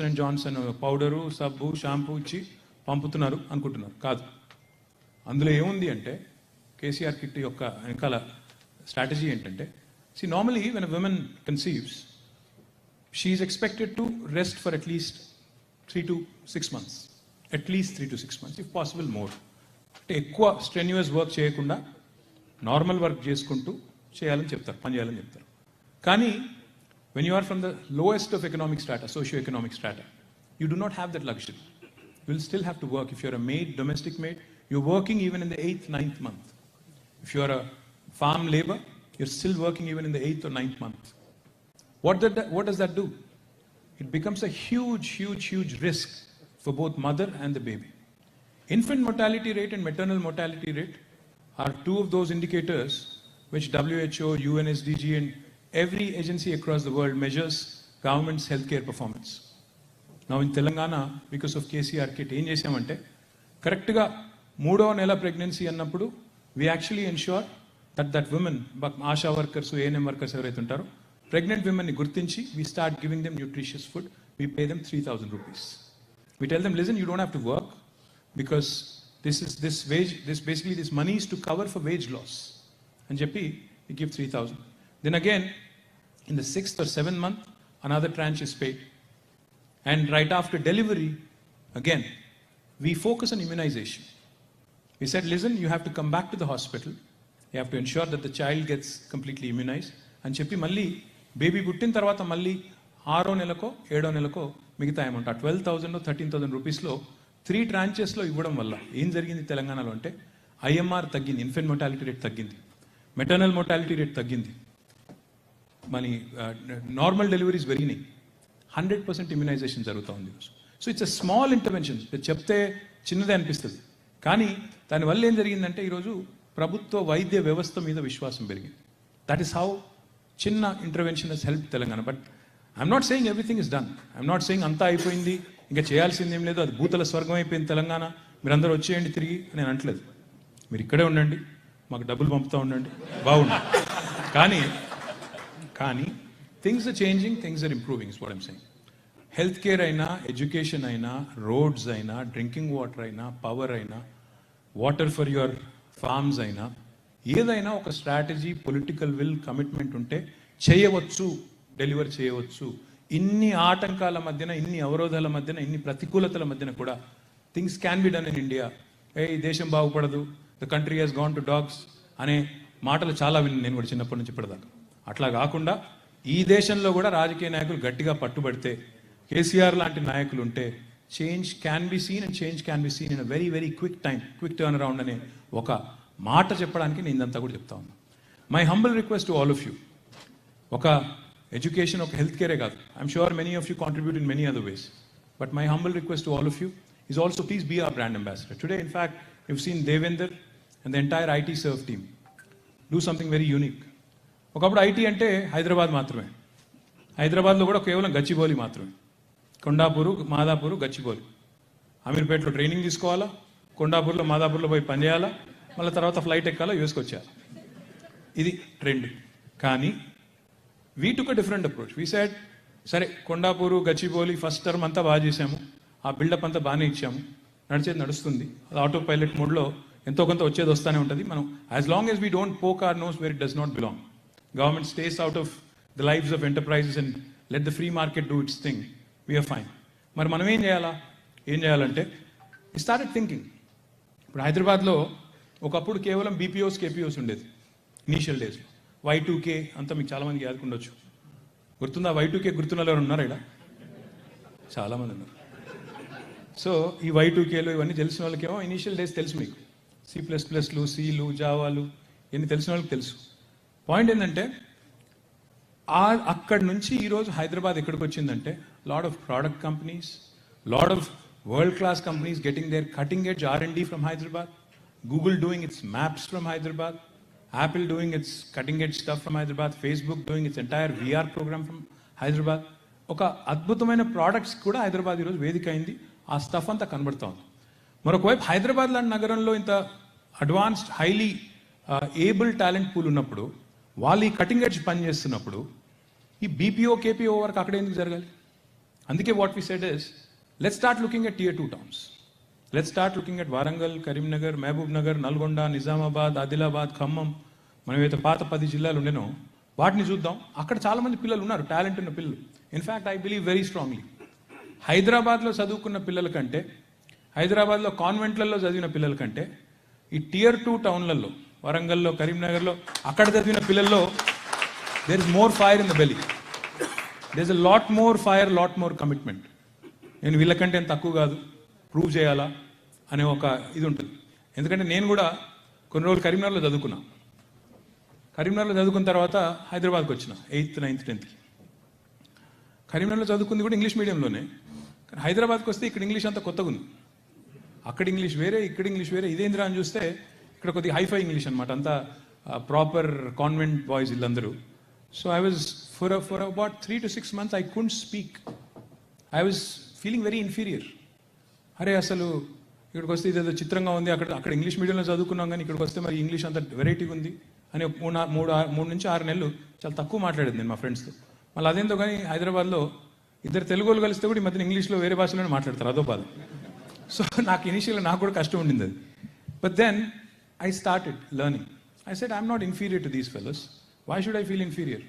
అండ్ జాన్సన్ పౌడరు, సబ్బు, షాంపూ ఇచ్చి పంపుతున్నారు అనుకుంటున్నారు. కాదు, అందులో ఏముంది అంటే కేసీఆర్ కిట్ యొక్క వెనకాల స్ట్రాటజీ ఏంటంటే, normally when a women conceives she is expected to rest for at least 3 to 6 months, at least 3 to 6 months, if possible more. అంటే ఎక్కువ స్ట్రెన్యూయస్ వర్క్ చేయకుండా నార్మల్ వర్క్ చేసుకుంటూ చేయాలని చెప్తారు, పని చేయాలని చెప్తారు. కానీ when you are from the lowest of economic strata, socio-economic strata, you do not have that luxury. You will still have to work. If you are a maid, domestic maid, you're working even in the 8th, 9th month. If you are a farm labor, you're still working even in the 8th or 9th month. What does that do? It becomes a huge risk for both mother and the baby. Infant mortality rate and maternal mortality rate are two of those indicators which WHO, UNSDG and every agency across the world measures government's healthcare performance. Now in Telangana, because of KCR kit, ఏం చేసామంటే కరెక్ట్గా 3వ నెల ప్రెగ్నెన్సీ అన్నప్పుడు we actually ensure that women, ASHA workers, ANM workers ఎవరైతే ఉంటారో pregnant women ni gurtinchi, we start giving them nutritious food. We pay them 3,000 rupees. We tell them, listen, you don't have to work because this money is to cover for wage loss. And Jepi, we give 3,000. Then again, in the 6th or 7th month, another tranche is paid. And right after delivery, again, we focus on immunization. We said, listen, you have to come back to the hospital. You have to ensure that the child gets completely immunized. And Jepi, malli, baby పుట్టిన తర్వాత మళ్ళీ 6వ నెలకో 7వ నెలకో మిగతా అమౌంట్ 12,000 or 13,000 రూపీస్లో 3 ట్రాంచెస్లో ఇవ్వడం వల్ల ఏం జరిగింది తెలంగాణలో అంటే ఐఎంఆర్ తగ్గింది, ఇన్ఫెంట్ మోర్టాలిటీ రేట్ తగ్గింది, మెటర్నల్ మోర్టాలిటీ రేట్ తగ్గింది, మరి నార్మల్ డెలివరీస్ పెరిగినాయి, 100% ఇమ్యునైజేషన్ జరుగుతూ ఉంది. So it's a small intervention. చెప్తే చిన్నదే అనిపిస్తుంది, కానీ దానివల్ల ఏం జరిగిందంటే ఈరోజు ప్రభుత్వ వైద్య వ్యవస్థ మీద విశ్వాసం పెరిగింది. దట్ ఈస్ హౌ చిన్న intervention has help Telangana. But I'm not saying everything is done. I'm not saying అంతా అయిపోయింది, ఇంకా చేయాల్సింది ఏం లేదు, అది భూతల స్వర్గం అయిపోయింది తెలంగాణ, మీరందరూ వచ్చేయండి తిరిగి నేను అనట్లేదు. మీరు ఇక్కడే ఉండండి, మాకు డబ్బులు పంపుతూ ఉండండి, బాగుంది. కానీ things are changing, things are improving is what I'm saying. Health care అయినా, ఎడ్యుకేషన్ అయినా, రోడ్స్ అయినా, డ్రింకింగ్ వాటర్ అయినా, పవర్ అయినా, వాటర్ ఫర్ యువర్ ఫార్మ్స్ అయినా, ఏదైనా ఒక స్ట్రాటజీ, పొలిటికల్ విల్, కమిట్మెంట్ ఉంటే చేయవచ్చు, డెలివర్ చేయవచ్చు. ఇన్ని ఆటంకాల మధ్యన, ఇన్ని అవరోధాల మధ్యన, ఇన్ని ప్రతికూలతల మధ్యన కూడా things can be done in India. ఈ దేశం బాగుపడదు, the country has gone to dogs అనే మాటలు చాలా విన్నాను నేను కూడా చిన్నప్పటి నుంచి ఇప్పటిదాకా. అట్లా కాకుండా ఈ దేశంలో కూడా రాజకీయ నాయకులు గట్టిగా పట్టుబడితే, కేసీఆర్ లాంటి నాయకులు ఉంటే change can be seen and change can be seen in a very very quick time, quick turn around అనే ఒక మాట చెప్పడానికి నేను ఇదంతా కూడా చెప్తా ఉన్నాను. My humble request to all of you, ఒక ఎడ్యుకేషన్, ఒక హెల్త్ కేరే కాదు, I'm sure many of you contribute in many other ways, but my humble request to all of you is also please be our brand ambassador. Today, in fact, you've seen Devinder and the entire IT serve team do something very unique. ఒకప్పుడు ఐటీ అంటే హైదరాబాద్ మాత్రమే, హైదరాబాద్లో కూడా కేవలం గచ్చిబౌలి మాత్రమే, కొండాపూరు, మాదాపూరు, గచ్చిబౌలి. అమీర్పేటలో ట్రైనింగ్ తీసుకోవాలా, కొండాపూర్లో, మాదాపూర్లో పోయి పనిచేయాలా, మళ్ళీ తర్వాత ఫ్లైట్ ఎక్కాలా, యూఎస్కి వచ్చేయాలి. ఇది ట్రెండ్. కానీ we took a different approach. We said సరే, కొండాపూరు, గచ్చిబౌలి ఫస్ట్ టర్మ్ అంతా బాగా చేసాము, ఆ బిల్డప్ అంతా బాగానే ఇచ్చాము, నడిచేది నడుస్తుంది, అది ఆటో పైలట్ మోడ్లో ఎంతో కొంత వచ్చేది వస్తూనే ఉంటుంది. మనం as long as we don't poke our nose where it does not belong, government stays out of the lives of enterprises and let the free market do its thing, we're fine. మరి మనం ఏం చేయాలంటే వి స్టార్టెడ్ థింకింగ్. ఇప్పుడు హైదరాబాద్లో ఒకప్పుడు కేవలం బీపీఓస్, కేపీఓస్ ఉండేది ఇనీషియల్ డేస్లో. Y2K అంతా మీకు చాలామందికి యాదుకుండొచ్చు. గుర్తుందా? Y2K గుర్తున్న వాళ్ళు ఉన్నారా ఇక్కడ? చాలామంది ఉన్నారు. సో ఈ Y2Kలు ఇవన్నీ తెలిసిన వాళ్ళకేమో ఇనీషియల్ డేస్ తెలుసు, మీకు C++లు, Cలు, జావాలు ఇవన్నీ తెలిసిన వాళ్ళకి తెలుసు. పాయింట్ ఏంటంటే అక్కడి నుంచి ఈరోజు హైదరాబాద్ ఎక్కడికి వచ్చిందంటే lot of product companies, lot of world class companies getting their cutting edge R&D from Hyderabad, Google doing its maps from Hyderabad, Apple doing its cutting edge stuff from Hyderabad, Facebook doing its entire VR program from Hyderabad. ఒక అద్భుతమైన ప్రోడక్ట్స్ కూడా హైదరాబాద్ ఈరోజు వేదిక అయింది. ఆ స్టఫ్ అంతా కనబడుతూ ఉంది. మరొకవైపు హైదరాబాద్ లాంటి నగరంలో ఇంత advanced, highly able talent pool ఉన్నప్పుడు, వాళ్ళు ఈ కటింగ్ ఎడ్జ్ పని చేస్తున్నప్పుడు ఈ బీపీఓ, కేపీఓ వరకు అక్కడ ఎందుకు జరగాలి? అందుకే what we said is let's start looking at Tier 2 towns. Let's start looking at Warangal, Karimnagar, Mahbubnagar, Nalgonda, Nizamabad, Adilabad, Khammam, మనం ఏదైతే పాత 10 జిల్లాలు ఉండేనో వాటిని చూద్దాం. అక్కడ చాలామంది పిల్లలు ఉన్నారు, టాలెంట్ ఉన్న పిల్లలు. In fact I believe very strongly, హైదరాబాద్లో చదువుకున్న పిల్లల కంటే, హైదరాబాద్లో కాన్వెంట్లలో చదివిన పిల్లల కంటే ఈ Tier 2 టౌన్లలో, వరంగల్లో, కరీంనగర్లో అక్కడ చదివిన పిల్లల్లో there is more fire in the belly, there is a lot more fire, lot more commitment. నేను వీళ్ళకంటే ఏం తక్కువ కాదు, ప్రూవ్ చేయాలా అనే ఒక ఇది ఉంటుంది. ఎందుకంటే నేను కూడా కొన్ని రోజులు కరీంనగర్లో చదువుకున్నా. కరీంనగర్లో చదువుకున్న తర్వాత హైదరాబాద్కి వచ్చిన 8th, 9th, 10th. కరీంనగర్లో చదువుకుంది కూడా ఇంగ్లీష్ మీడియంలోనే. కానీ హైదరాబాద్కి వస్తే ఇక్కడ ఇంగ్లీష్ అంతా కొత్తగా ఉంది. అక్కడ ఇంగ్లీష్ వేరే, ఇక్కడ ఇంగ్లీష్ వేరే. ఇదేంద్రా అని చూస్తే ఇక్కడ కొద్దిగా హైఫై ఇంగ్లీష్ అనమాట, అంతా ప్రాపర్ కాన్వెంట్ బాయ్స్ వీళ్ళందరూ. So I was for about 3 to 6 months I couldn't speak. I was feeling very inferior. అరే అసలు ఇక్కడికి వస్తే ఇదేదో చిత్రంగా ఉంది, అక్కడ ఇంగ్లీష్ మీడియంలో చదువుకున్నాం కానీ ఇక్కడికి వస్తే మరి ఇంగ్లీష్ అంత వెరైటీగా ఉంది అని 3 నుంచి 6 నెలలు చాలా తక్కువ మాట్లాడేది నేను మా ఫ్రెండ్స్తో. మళ్ళీ అదేంతో కానీ హైదరాబాద్లో ఇద్దరు తెలుగులు కలిస్తే కూడా ఈ మధ్యన ఇంగ్లీష్లో వేరే భాషలోనే మాట్లాడతారు, అదో బాధ. సో నాకు ఇనిషియల్గా నాకు కూడా కష్టం ఉండింది అది. But then I started learning. I said I'm not inferior to these fellows, why should I feel inferior?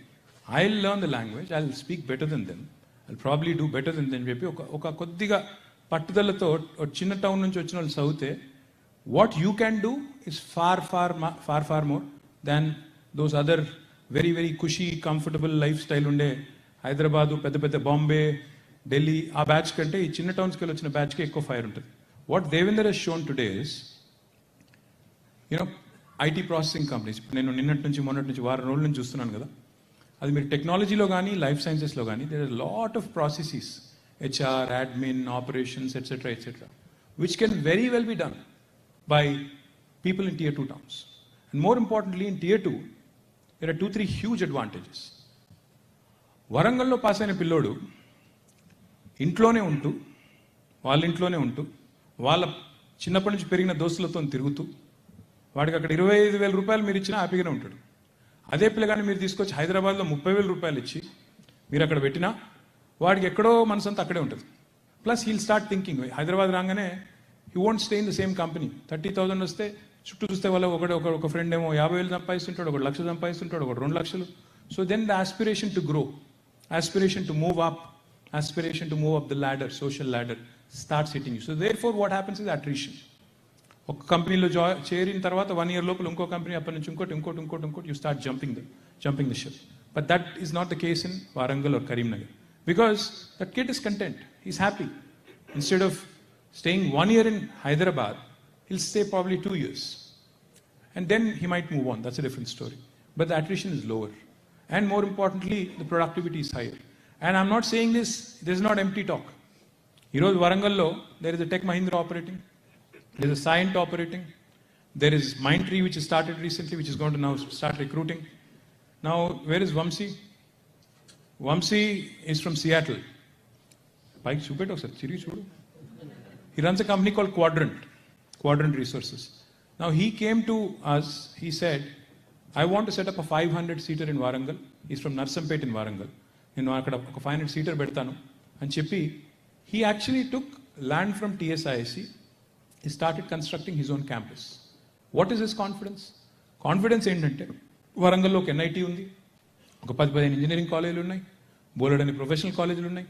I will learn the language, I will speak better than them, I will probably do better than than చెప్పి ఒక కొద్దిగా పట్టుదలతో చిన్న టౌన్ నుంచి వచ్చిన వాళ్ళు చదివితే what you can do is far far far far more than those other very very ఖుషీ, కంఫర్టబుల్ లైఫ్ స్టైల్ ఉండే హైదరాబాదు, పెద్ద పెద్ద బాంబే, ఢిల్లీ ఆ బ్యాచ్ కంటే ఈ చిన్న టౌన్స్కి వెళ్ళి వచ్చిన బ్యాచ్కి ఎక్కువ ఫైర్ ఉంటుంది. What Devender has shown today is you know IT processing companies. ఇప్పుడు నేను నిన్నటి నుంచి మొన్నటి నుంచి వారం రోజుల నుంచి చూస్తున్నాను కదా, అది మీరు టెక్నాలజీలో కానీ లైఫ్ సైన్సెస్లో కానీ there are lot of processes, HR, admin, operations, etc., which can very well be done by people in Tier 2 towns. And more importantly, in Tier 2, there are 2-3 huge advantages. వరంగల్లో పాస్ అయిన పిల్లోడు ఇంట్లోనే ఉంటూ, వాళ్ళ ఇంట్లోనే ఉంటూ, వాళ్ళ చిన్నప్పటి నుంచి పెరిగిన దోస్తులతో తిరుగుతూ, వాడికి అక్కడ 25,000 రూపాయలు మీరు ఇచ్చినా హ్యాపీగానే ఉంటాడు. అదే పిల్లగాని మీరు తీసుకొచ్చి హైదరాబాద్లో 30,000 రూపాయలు ఇచ్చి మీరు అక్కడ పెట్టినా వాడికి ఎక్కడో మనసంతా అక్కడే ఉంటుంది. Plus he'll start thinking, Hyderabad రాగానే he won't stay in the same company. 30,000 వస్తే చుట్టూ చూస్తే వాళ్ళ ఒక ఫ్రెండ్ ఏమో 50,000 సంపాదిస్తుంటాడు, ఒక 1,00,000 సంపాదిస్తుంటాడు, ఒక 2,00,000. So then the aspiration to grow, aspiration to move up, aspiration to move up the ladder, social ladder, starts hitting you. So therefore what happens is attrition. ఒక కంపెనీలో చేరిన తర్వాత 1 year లోపల ఇంకో కంపెనీ, అప్పటి నుంచి ఇంకోటి you start jumping the ship. But that is not the case in Warangal or Karimnagar, because that kid is content, is happy. Instead of staying 1 year in Hyderabad, he'll stay probably 2 years. And then he might move on, that's a different story. But the attrition is lower. And more importantly, the productivity is higher. And I'm not saying this is not empty talk. Heroes Warangallo, there is a Tech Mahindra operating, there is a Cyient operating, there is Mindtree which has started recently, which is going to now start recruiting. Now, where is Vamsi? Vamsi is from Seattle. Pike Chupeto, sir, Chiri Chudu. He runs a company called Quadrant Resources. Now, he came to us, he said, I want to set up a 500-seater in Warangal. He's from Narsampet in Warangal. నేను అక్కడ ఒక 500-seater పెడతాను అని చెప్పి, he actually took land from TSIC. He started constructing his own campus. What is his confidence? Confidence ఏంటంటే వరంగల్లో ఒక NIT ఉంది, ఒక 10-15 ఇంజనీరింగ్ కాలేజీలు ఉన్నాయి, బోలెడని ప్రొఫెషనల్ కాలేజీలు ఉన్నాయి,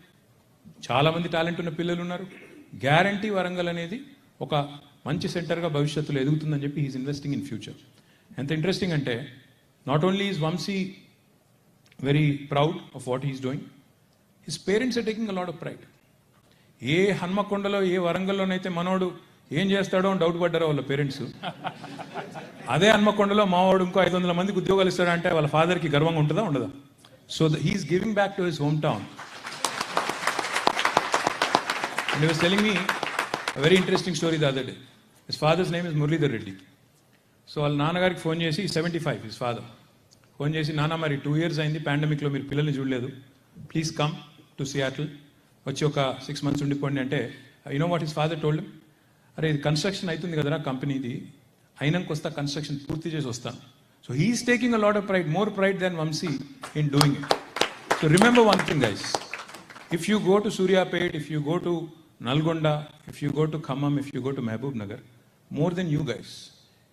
చాలామంది టాలెంట్ ఉన్న పిల్లలు ఉన్నారు. గ్యారంటీ వరంగల్ అనేది ఒక మంచి సెంటర్గా భవిష్యత్తులో ఎదుగుతుందని చెప్పి హీఈస్ ఇన్వెస్టింగ్ ఇన్ ఫ్యూచర్. ఎంత ఇంట్రెస్టింగ్ అంటే, not only is Vamshi very proud of what he's doing, his parents are taking a lot of pride. ఏ హన్మకొండలో ఏ వరంగల్లోనైతే మనోడు ఏం చేస్తాడో అని డౌట్ పడ్డారో వాళ్ళ పేరెంట్స్, అదే హన్మకొండలో మావాడు ఇంకో 500 మందికి ఉద్యోగాలు ఇస్తాడంటే వాళ్ళ ఫాదర్కి గర్వంగా ఉంటుందా ఉండదా? So he's giving back to his home town. And he was telling me a very interesting story the other day. His father's name is Muralidhar Reddy. So వాళ్ళ నాన్నగారికి ఫోన్ చేసి, 75 హిస్ ఫాదర్, ఫోన్ చేసి, నాన్న మరి 2 years అయింది, పాండమిక్లో మీరు పిల్లల్ని చూడలేదు, ప్లీజ్ కమ్ టు సియాటిల్, వచ్చి ఒక 6 months ఉండిపోండి అంటే, you know what his father told him, అరే ఇది కన్స్ట్రక్షన్ అవుతుంది కదరా కంపెనీది, అయినాక వస్తా, కన్స్ట్రక్షన్ పూర్తి చేసి వస్తాను. So he's taking a lot of pride, more pride than Vamshi in doing it. So remember one thing guys, if you go to Suryapet, if you go to Nalgonda, if you go to Khammam, if you go to Mehboob Nagar, more than you guys,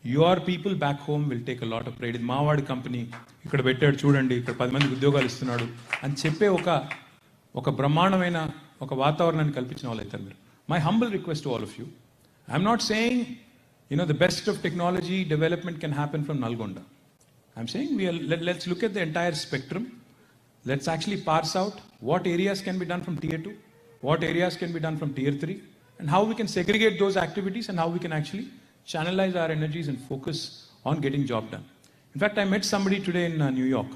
your people back home will take a lot of pride. ఇది మావాడి కంపెనీ, ఇక్కడ పెట్టాడు చూడండి, ఇక్కడ 10 మందికి ఉద్యోగాలు ఇస్తున్నాడు అని చెప్పే ఒక బ్రహ్మాండమైన ఒక వాతావరణాన్ని కల్పించిన వాళ్ళు అవుతారు మీరు. My humble request to all of you, I'm not saying the best of technology development can happen from Nalgonda. I'm saying let's look at the entire spectrum. Let's actually parse out what areas can be done from tier 2, what areas can be done from tier 3, and how we can segregate those activities and how we can actually channelize our energies and focus on getting job done. In fact, I met somebody today in New York.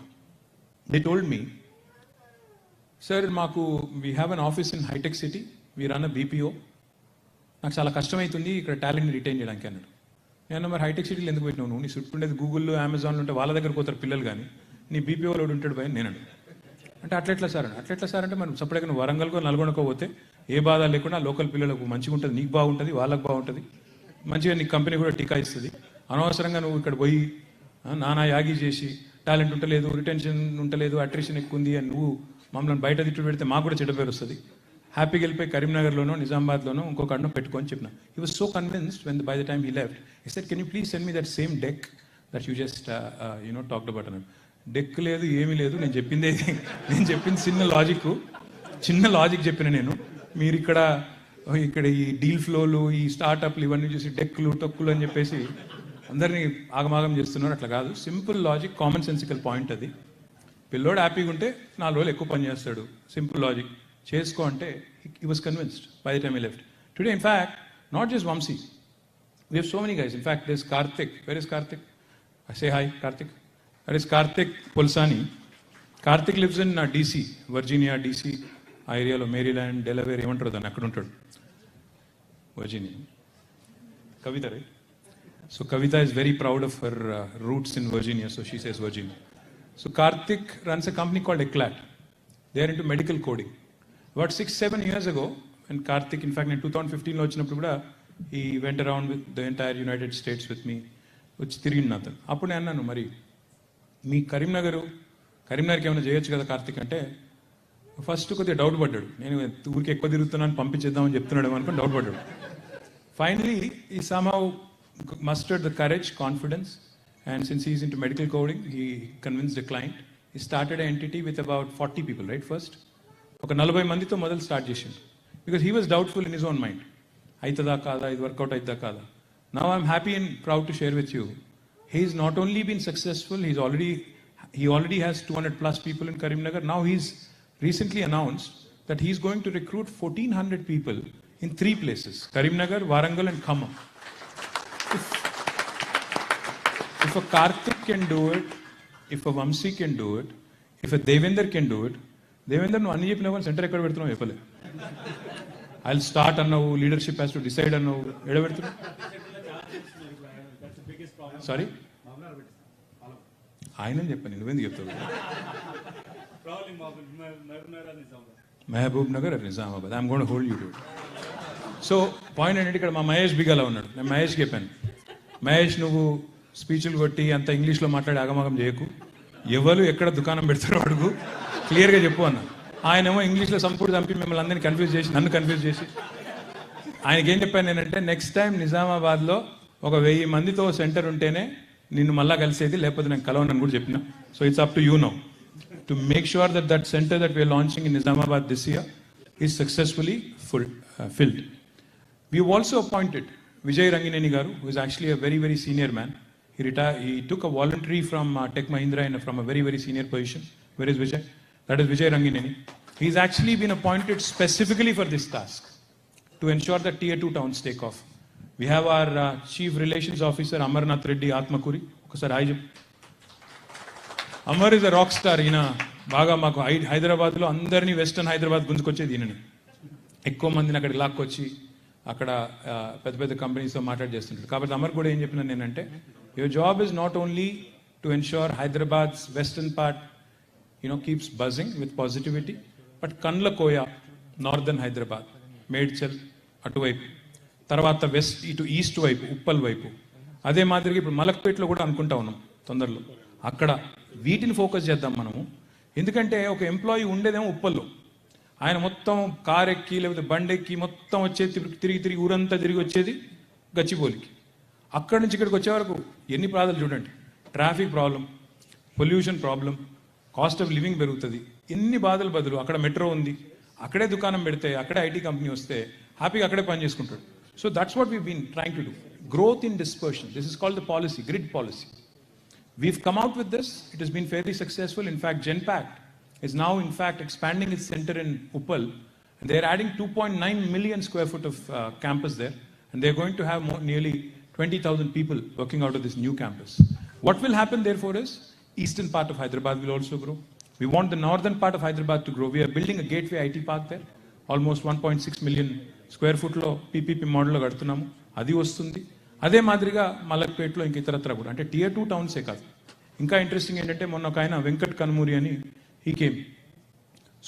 They told me, sir, we have an office in high-tech city, we run a BPO. నాకు చాలా కష్టమవుతుంది ఇక్కడ టాలెంట్ని రిటైన్ చేయడానికి అన్నాడు. నేను మరి హైటెక్ సిటీలో ఎందుకు పెట్టినావు నువ్వు, నీ చుట్టూ ఉండేది గూగుల్లో అమెజాన్లో ఉంటే వాళ్ళ దగ్గర పోతారు పిల్లలు, కానీ నీ బీపీఓలో ఉంటాడు భయ నేను అంటే అట్లెట్లా సార్ అంటే మనం సపరేట్గా నువ్వు వరంగల్కో నల్గొండకో పోతే ఏ బాధ లేకుండా లోకల్ పిల్లలకు మంచిగా ఉంటుంది, నీకు బాగుంటుంది, వాళ్ళకు బాగుంటుంది, మంచిగా నీ కంపెనీ కూడా టీకా ఇస్తుంది. అనవసరంగా నువ్వు ఇక్కడ పోయి నానా యాగి చేసి టాలెంట్ ఉంటలేదు, రిటెన్షన్ ఉంటలేదు, అట్రిషన్ ఎక్కువ ఉంది అని నువ్వు మమ్మల్ని బయట తిట్టు పెడితే మాకు కూడా చెడ్డ పేరు వస్తుంది. హ్యాపీగా వెళ్ళిపోయి కరీంనగర్లోనో నిజామాబాద్లోనో ఇంకొక అడ్డం పెట్టుకొని చెప్పిన. He was so convinced when by the time he left, he said can you please send me that same deck that you just talked about అన్నాడు. డెక్ లేదు, ఏమీ లేదు, నేను చెప్పింది చిన్న లాజిక్ చెప్పిన నేను. మీరు ఇక్కడ ఈ డీల్ ఫ్లోలు, ఈ స్టార్టప్లు ఇవన్నీ చూసి డెక్కులు టొక్కులు అని చెప్పేసి అందరినీ ఆగమాగం చేస్తున్నారు. అట్లా కాదు, simple logic, common sensical point అది. పిల్లోడు హ్యాపీగా ఉంటే 4 రోజులు ఎక్కువ పని చేస్తాడు, సింపుల్ లాజిక్ చేసుకో అంటే he was convinced by the time he left. Today, in fact, not just Vamsi, we have so many guys. In fact, there's Karthik. Where is Karthik? I say hi, Karthik. There is Karthik Pulsani. Karthik lives in DC, Virginia, DC ఏరియాలో, మేరీల్యాండ్, డెలవేర్ ఏమంటారు దాన్ని, అక్కడ ఉంటాడు, Virginia. Kavita, right? So Kavita is very proud of her roots in Virginia, so she says Virginia. So Karthik runs a company called Eclat. They are into medical coding. About 6-7 years ago, when Karthik, in fact, in 2015 వచ్చినప్పుడు కూడా he went around with the entire United States with me, వచ్చి తిరిగిండు అతను. అప్పుడు నేను అన్నాను, మరి మీ కరీంనగర్కి ఏమైనా చేయొచ్చు కదా కార్తిక్ అంటే, ఫస్ట్ కొద్దిగా డౌట్ పడ్డాడు. నేను ఊరికి ఎక్కువ తిరుగుతున్నాను పంపించేద్దామని చెప్తున్నాడు అనుకుని డౌట్ పడ్డాడు. Finally, he somehow mustered the courage, confidence, and since he's into medical coding, he convinced the client. He started an entity with about 40 people, right? First, ఒక 40 మందితో మొదలు స్టార్ట్ చేసిండు. Because he was doubtful in his own mind. అవుతుందా కాదా, ఇది వర్కౌట్ అవుతుందా కాదా. Now I'm happy and proud to share with you. He's not only been successful, he already has 200 plus people in Karimnagar. Now he's recently announced that he's going to recruit 1,400 people in 3 places, Karimnagar, Warangal and Khammam. If a Karthik can do it, if a Vamsi can do it, if a Devender can do it, Devender no anni cheppina కానీ సెంటర్ ఎక్కడ పెడుతున్నావు చెప్పలే. I'll start అన్నావు, లీడర్షిప్ హ్యాస్ టు డిసైడ్ అన్నావు, ఎక్కడ పెడుతున్నావు? సారీ ఆయన చెప్పాను, నువ్వెందుకు చెప్తావు? Mahabubnagar Nizamabad. I'm gonna hold you to it. So point ఏంటంటే ఇక్కడ మా మహేష్ బిగాలా ఉన్నాడు. నేను మహేష్కి చెప్పాను, మహేష్ నువ్వు స్పీచ్లు కొట్టి అంత ఇంగ్లీష్లో మాట్లాడి ఆగమాగం చేయకు, ఎవరు ఎక్కడ దుకాణం పెడతారో అడుగు, క్లియర్గా చెప్పు అన్న. ఆయనేమో ఇంగ్లీష్లో సంపూర్తి చంపి మిమ్మల్ని అందరినీ కన్ఫ్యూజ్ చేసి, నన్ను కన్ఫ్యూజ్ చేసి, ఆయనకి ఏం చెప్పాను నేనంటే, నెక్స్ట్ టైం నిజామాబాద్లో ఒక 1000 మందితో సెంటర్ ఉంటేనే నిన్ను మళ్ళా కలిసేది, లేకపోతే నేను కలవనని కూడా చెప్పిన. So it's up to you now to make sure that centre that we're launching in Nizamabad this year is successfully filled. We've also appointed Vijay Rangineni garu, who is actually a very, very senior man. He took a voluntary from Tech Mahindra from a very, very senior position. Where is Vijay? That is Vijay Rangineni. He's actually been appointed specifically for this task to ensure that Tier 2 towns take off. We have our Chief Relations Officer Amarnath Reddy Atmakuri. Okasari hi cheppu. Amar is a rock star. Ina baga maku Hyderabad lo andarni Western Hyderabad gundukochedi ఈయనని. ఎక్కువ మందిని అక్కడికి లాక్కొచ్చి అక్కడ పెద్ద పెద్ద కంపెనీస్తో మాట్లాడి చేస్తుంటారు. కాబట్టి అమర్ కూడా ఏం చెప్పినా నేనంటే, your job is not only to ensure Hyderabad's western part keeps buzzing with positivity, but Kandla Koya northern Hyderabad, Medchal అటువైపు, తర్వాత వెస్ట్ ఇటు ఈస్ట్ వైపు ఉప్పల్ వైపు, అదే మాదిరిగా ఇప్పుడు మలక్పేటలో కూడా అనుకుంటా ఉన్నాం తొందరలో, అక్కడ వీటిని ఫోకస్ చేద్దాం మనము. ఎందుకంటే ఒక ఎంప్లాయీ ఉండేదేమో ఉప్పల్లో, ఆయన మొత్తం కార్ ఎక్కి లేకపోతే బండి ఎక్కి మొత్తం వచ్చేది తిరిగి ఊరంతా తిరిగి వచ్చేది గచ్చిబౌలికి. అక్కడి నుంచి ఇక్కడికి వచ్చే వరకు ఎన్ని ప్రాబ్లమ్స్ చూడండి. Traffic problem, pollution problem, cost of living పెరుగుతుంది, ఎన్ని బాధలు బదులు అక్కడ మెట్రో ఉంది, అక్కడే దుకాణం పెడితే, అక్కడే ఐటీ కంపెనీ వస్తే హ్యాపీగా అక్కడే పని చేసుకుంటాడు. So that's what we been trying to do. Growth in dispersion, this is called the policy, grid policy. We've come out with this. It has been fairly successful. In fact, Genpact is now, in fact, expanding its center in Uppal. And they're adding 2.9 million square foot of campus there. And they're going to have nearly 20,000 people working out of this new campus. What will happen, therefore, is eastern part of Hyderabad will also grow. We want the northern part of Hyderabad to grow. We are building a gateway IT park there. Almost 1.6 million square foot lo PPP model lo కడుతున్నాము. అది వస్తుంది. అదే మాదిరిగా మలక్పేటలో ఇంక ఇతరత్ర కూడా, అంటే Tier 2 టౌన్సే కాదు. ఇంకా ఇంట్రెస్టింగ్ ఏంటంటే, మొన్న ఒక ఆయన వెంకట్ కనుమూరి అని కేమ్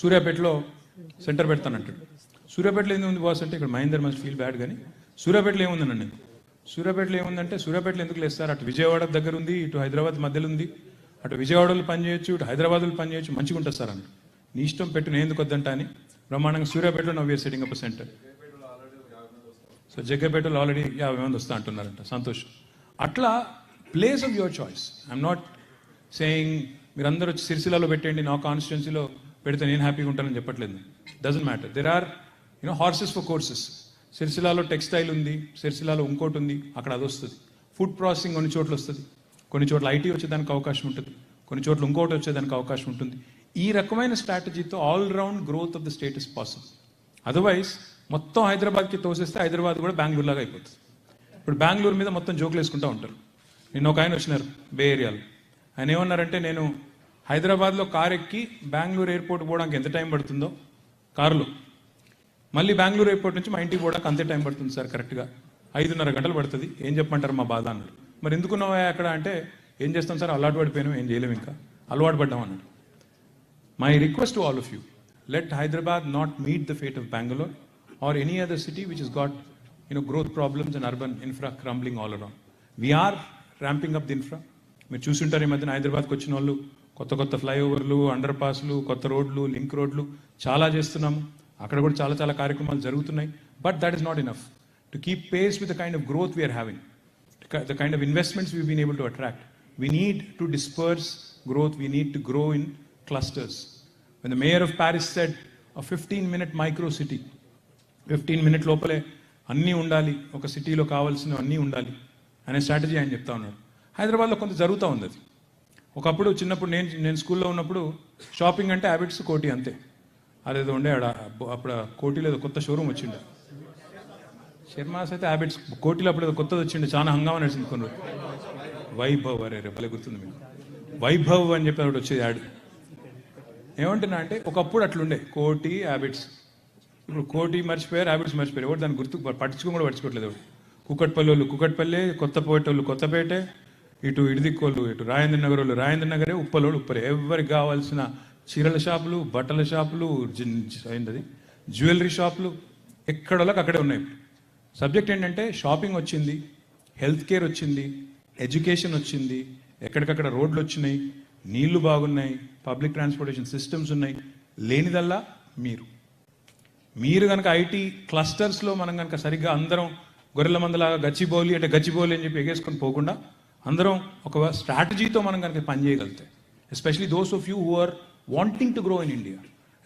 సూర్యాపేటలో సెంటర్ పెడతానంటాడు. సూర్యాపేటలో ఏముంది బాస్ అంటే, ఇక్కడ మహేందర్ మస్ట్ ఫీల్ బ్యాడ్, కానీ సూర్యాపేటలో ఏముందనండి నేను, సూర్యాపేటలో ఏముందంటే, సూర్యాపేటలో ఎందుకు లేస్తారు, అటు విజయవాడ దగ్గర ఉంది, ఇటు హైదరాబాద్ మధ్యలో ఉంది, అటు విజయవాడలో పని చేయొచ్చు, ఇటు హైదరాబాద్లో పని చేయొచ్చు, మంచిగా ఉంటుంది సార్ అన్నాడు. నీ ఇష్టం పెట్టు, నేను ఎందుకు వద్దంటా అని బ్రహ్మాండంగా సూర్యాపేటలో now we are setting up centre. So జగ్గపేటలో ఆల్రెడీ 50 మంది వస్తా అంటున్నారంట, సంతోషం. అట్లా place of your choice. I'm not saying మీరందరూ వచ్చి సిరిసిల్లాలో పెట్టండి, నా కాన్స్టిట్యున్సీలో పెడితే నేను హ్యాపీగా ఉంటానని చెప్పట్లేదు. Doesn't matter. There are horses for courses. సిరిసిల్లాలో టెక్స్టైల్ ఉంది, సిరిసిల్లాలో ఇంకోటి ఉంది, అక్కడ అది వస్తుంది. ఫుడ్ ప్రాసెసింగ్ కొన్ని చోట్ల వస్తుంది, కొన్ని చోట్ల ఐటీ వచ్చేదానికి అవకాశం ఉంటుంది, కొన్ని చోట్ల ఇంకోటి వచ్చేదానికి అవకాశం ఉంటుంది. ఈ రకమైన స్ట్రాటజీతో all round growth of the state is possible. Otherwise మొత్తం హైదరాబాద్కి తోసేస్తే హైదరాబాద్ కూడా బెంగళూరు లాగా అయిపోతుంది. ఇప్పుడు బెంగళూరు మీద మొత్తం జోకులు వేసుకుంటూ ఉంటారు. నిన్న ఒక ఆయన వచ్చినారు బే ఏరియాలో, ఆయన ఏమన్నారంటే, నేను హైదరాబాద్లో కార్ ఎక్కి బెంగళూరు ఎయిర్పోర్ట్ పోవడానికి ఎంత టైం పడుతుందో కారులో, మళ్ళీ బెంగళూరు ఎయిర్పోర్ట్ నుంచి మా ఇంటికి పోవడానికి అంతే టైం పడుతుంది సార్, కరెక్ట్గా 5.5 గంటలు పడుతుంది, ఏం చెప్పమంటారు మా బాధ అన్నాడు. మరి ఎందుకున్నావా అక్కడ అంటే, ఏం చేస్తాం సార్, అలవాటు పడిపోయాను, ఏం చేయలేము, ఇంకా అలవాటు పడ్డాం అన్నాడు. My request to all of you, let Hyderabad not meet the fate of Bengaluru or any other city which has got growth problems and urban infra crumbling all around. We are ramping up the infra. మీరు చూస్తుంటారు ఈ మధ్యన హైదరాబాద్కి వచ్చిన వాళ్ళు కొత్త ఫ్లైఓవర్లు, అండర్ పాస్లు, కొత్త రోడ్లు, లింక్ రోడ్లు చాలా చేస్తున్నాము. అక్కడ కూడా చాలా కార్యక్రమాలు జరుగుతున్నాయి. But that is not enough. to keep pace with the kind of growth we are having, the kind of investments we've been able to attract. We need to disperse growth. We need to grow in clusters. When the mayor of Paris said a 15-minute micro city, 15-minute లోపలే అన్నీ ఉండాలి, ఒక సిటీలో కావాల్సినవి అన్నీ ఉండాలి అనే స్ట్రాటజీ ఆయన చెప్తా ఉన్నాడు. హైదరాబాద్లో కొంత జరుగుతూ ఉంది అది. ఒకప్పుడు చిన్నప్పుడు నేను స్కూల్లో ఉన్నప్పుడు షాపింగ్ అంటే హ్యాబిట్స్ కోటి అంతే. అదేదో ఉండే అప్పుడు కోటిలో ఏదో కొత్త షోరూమ్ వచ్చిండే, శర్మాస్ అయితే హ్యాబిట్స్. కోటిలో అప్పుడు ఏదో కొత్తది వచ్చిండే, చాలా హంగామా నడిచింది కొన్ని రోజులు. వైభవ్, అరే భలే గుర్తుంది మీకు, వైభవ్ అని చెప్పి ఒకటి వచ్చేది యాడ్. ఏమంటున్నా అంటే ఒకప్పుడు అట్లుండే కోటి హ్యాబిట్స్, ఇప్పుడు కోటి మర్చిపోయారు, హ్యాబిట్స్ మర్చిపోయారు. ఎవరు దాన్ని పట్టించుకొని కూడా పట్టించుకోవట్లేదు. కుక్కట్పల్లి వాళ్ళు కుక్కట్పల్లి, కొత్తపేట వాళ్ళు కొత్తపేటే, ఇటు ఇడిదిక్కోళ్ళు, ఇటు రాజేంద్ర నగర్ వాళ్ళు రాజేంద్ర నగరే, ఉప్పలోళ్ళు ఉప్పరే. ఎవరికి కావాల్సిన చీరల షాపులు, బట్టల షాపులు, ఏంటది జ్యువెలరీ షాపులు ఎక్కడోళ్ళకి అక్కడే ఉన్నాయి. సబ్జెక్ట్ ఏంటంటే షాపింగ్ వచ్చింది, హెల్త్ కేర్ వచ్చింది, ఎడ్యుకేషన్ వచ్చింది, ఎక్కడికక్కడ రోడ్లు వచ్చినాయి, నీళ్లు బాగున్నాయి, పబ్లిక్ ట్రాన్స్పోర్టేషన్ సిస్టమ్స్ ఉన్నాయి. లేనిదల్లా మీరు కనుక ఐటీ క్లస్టర్స్లో మనం కనుక సరిగ్గా అందరం గొర్రెల మందలాగా గచ్చిబౌలి అంటే గచ్చిబౌలి అని చెప్పి ఎగేసుకొని పోకుండా అందరం ఒక స్ట్రాటజీతో మనం కనుక పనిచేయగలిగితే, especially those of you who are wanting to grow in India,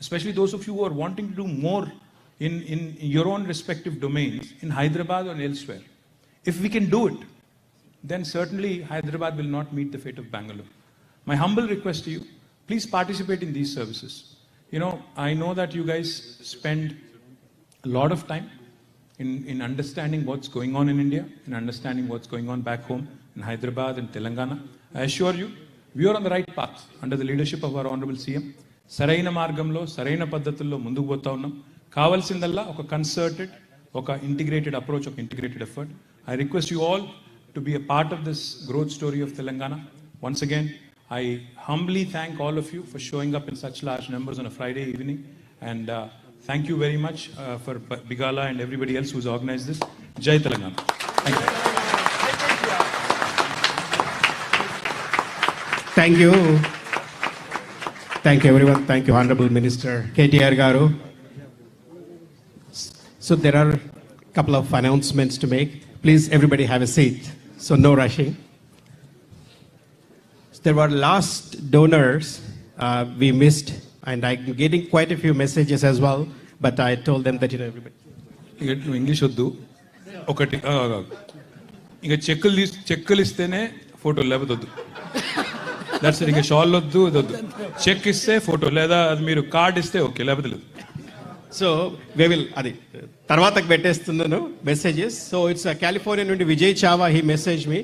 especially those of you who are wanting to do more in your own respective domains in Hyderabad or elsewhere. If we can do it, then certainly Hyderabad will not meet the fate of Bangalore. My humble request to you, please participate in these services. You know, I know that you guys spend a lot of time in understanding what's going on in India, in understanding what's going on back home in Hyderabad and Telangana. I assure you, we are on the right path under the leadership of our Honorable CM. సరైన మార్గంలో సరైన పద్ధతుల్లో ముందుకు పోతా ఉన్నాం. కావాల్సిందల్లా ఒక కన్సర్టెడ్, ఒక ఇంటిగ్రేటెడ్ అప్రోచ్, ఒక integrated effort. I request you all to be a part of this growth story of Telangana. Once again, I humbly thank all of you for showing up in such large numbers on a Friday evening, and thank you very much for Bigala and everybody else who's organized this. Jai Telangana. Thank you. Thank you. Thank you everyone. Thank you Honorable Minister KTR Garu. So there are a couple of announcements to make. Please everybody have a seat. So no rushing. There were last donors we missed, and I'm getting quite a few messages as well, but I told them that, you know, everybody. English వద్దు, ఒకటి ఇంకా చెక్కులు ఇస్తేనే ఫోటోలు, లేకపోతే వద్దు. దట్స్ ఇంకా షాల్ వద్దు, వద్దు. చెక్ ఇస్తే ఫోటో, లేదా అది మీరు కార్డ్ ఇస్తే ఓకే, లేకపోతే లేదు. సో వి విల్ అది తర్వాతకు పెట్టేస్తున్నాను మెసేజెస్. సో ఇట్స్ కాలిఫోర్నియా నుండి Vijay Chava, he message me.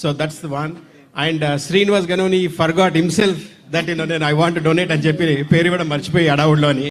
So that's the one. And Srinivas Ganoni forgot himself that, you know, నేను ఐ వాంట్ టు డొనేట్ అని చెప్పి పేరు ఇవ్వడం మర్చిపోయి అడవుల్లో అని.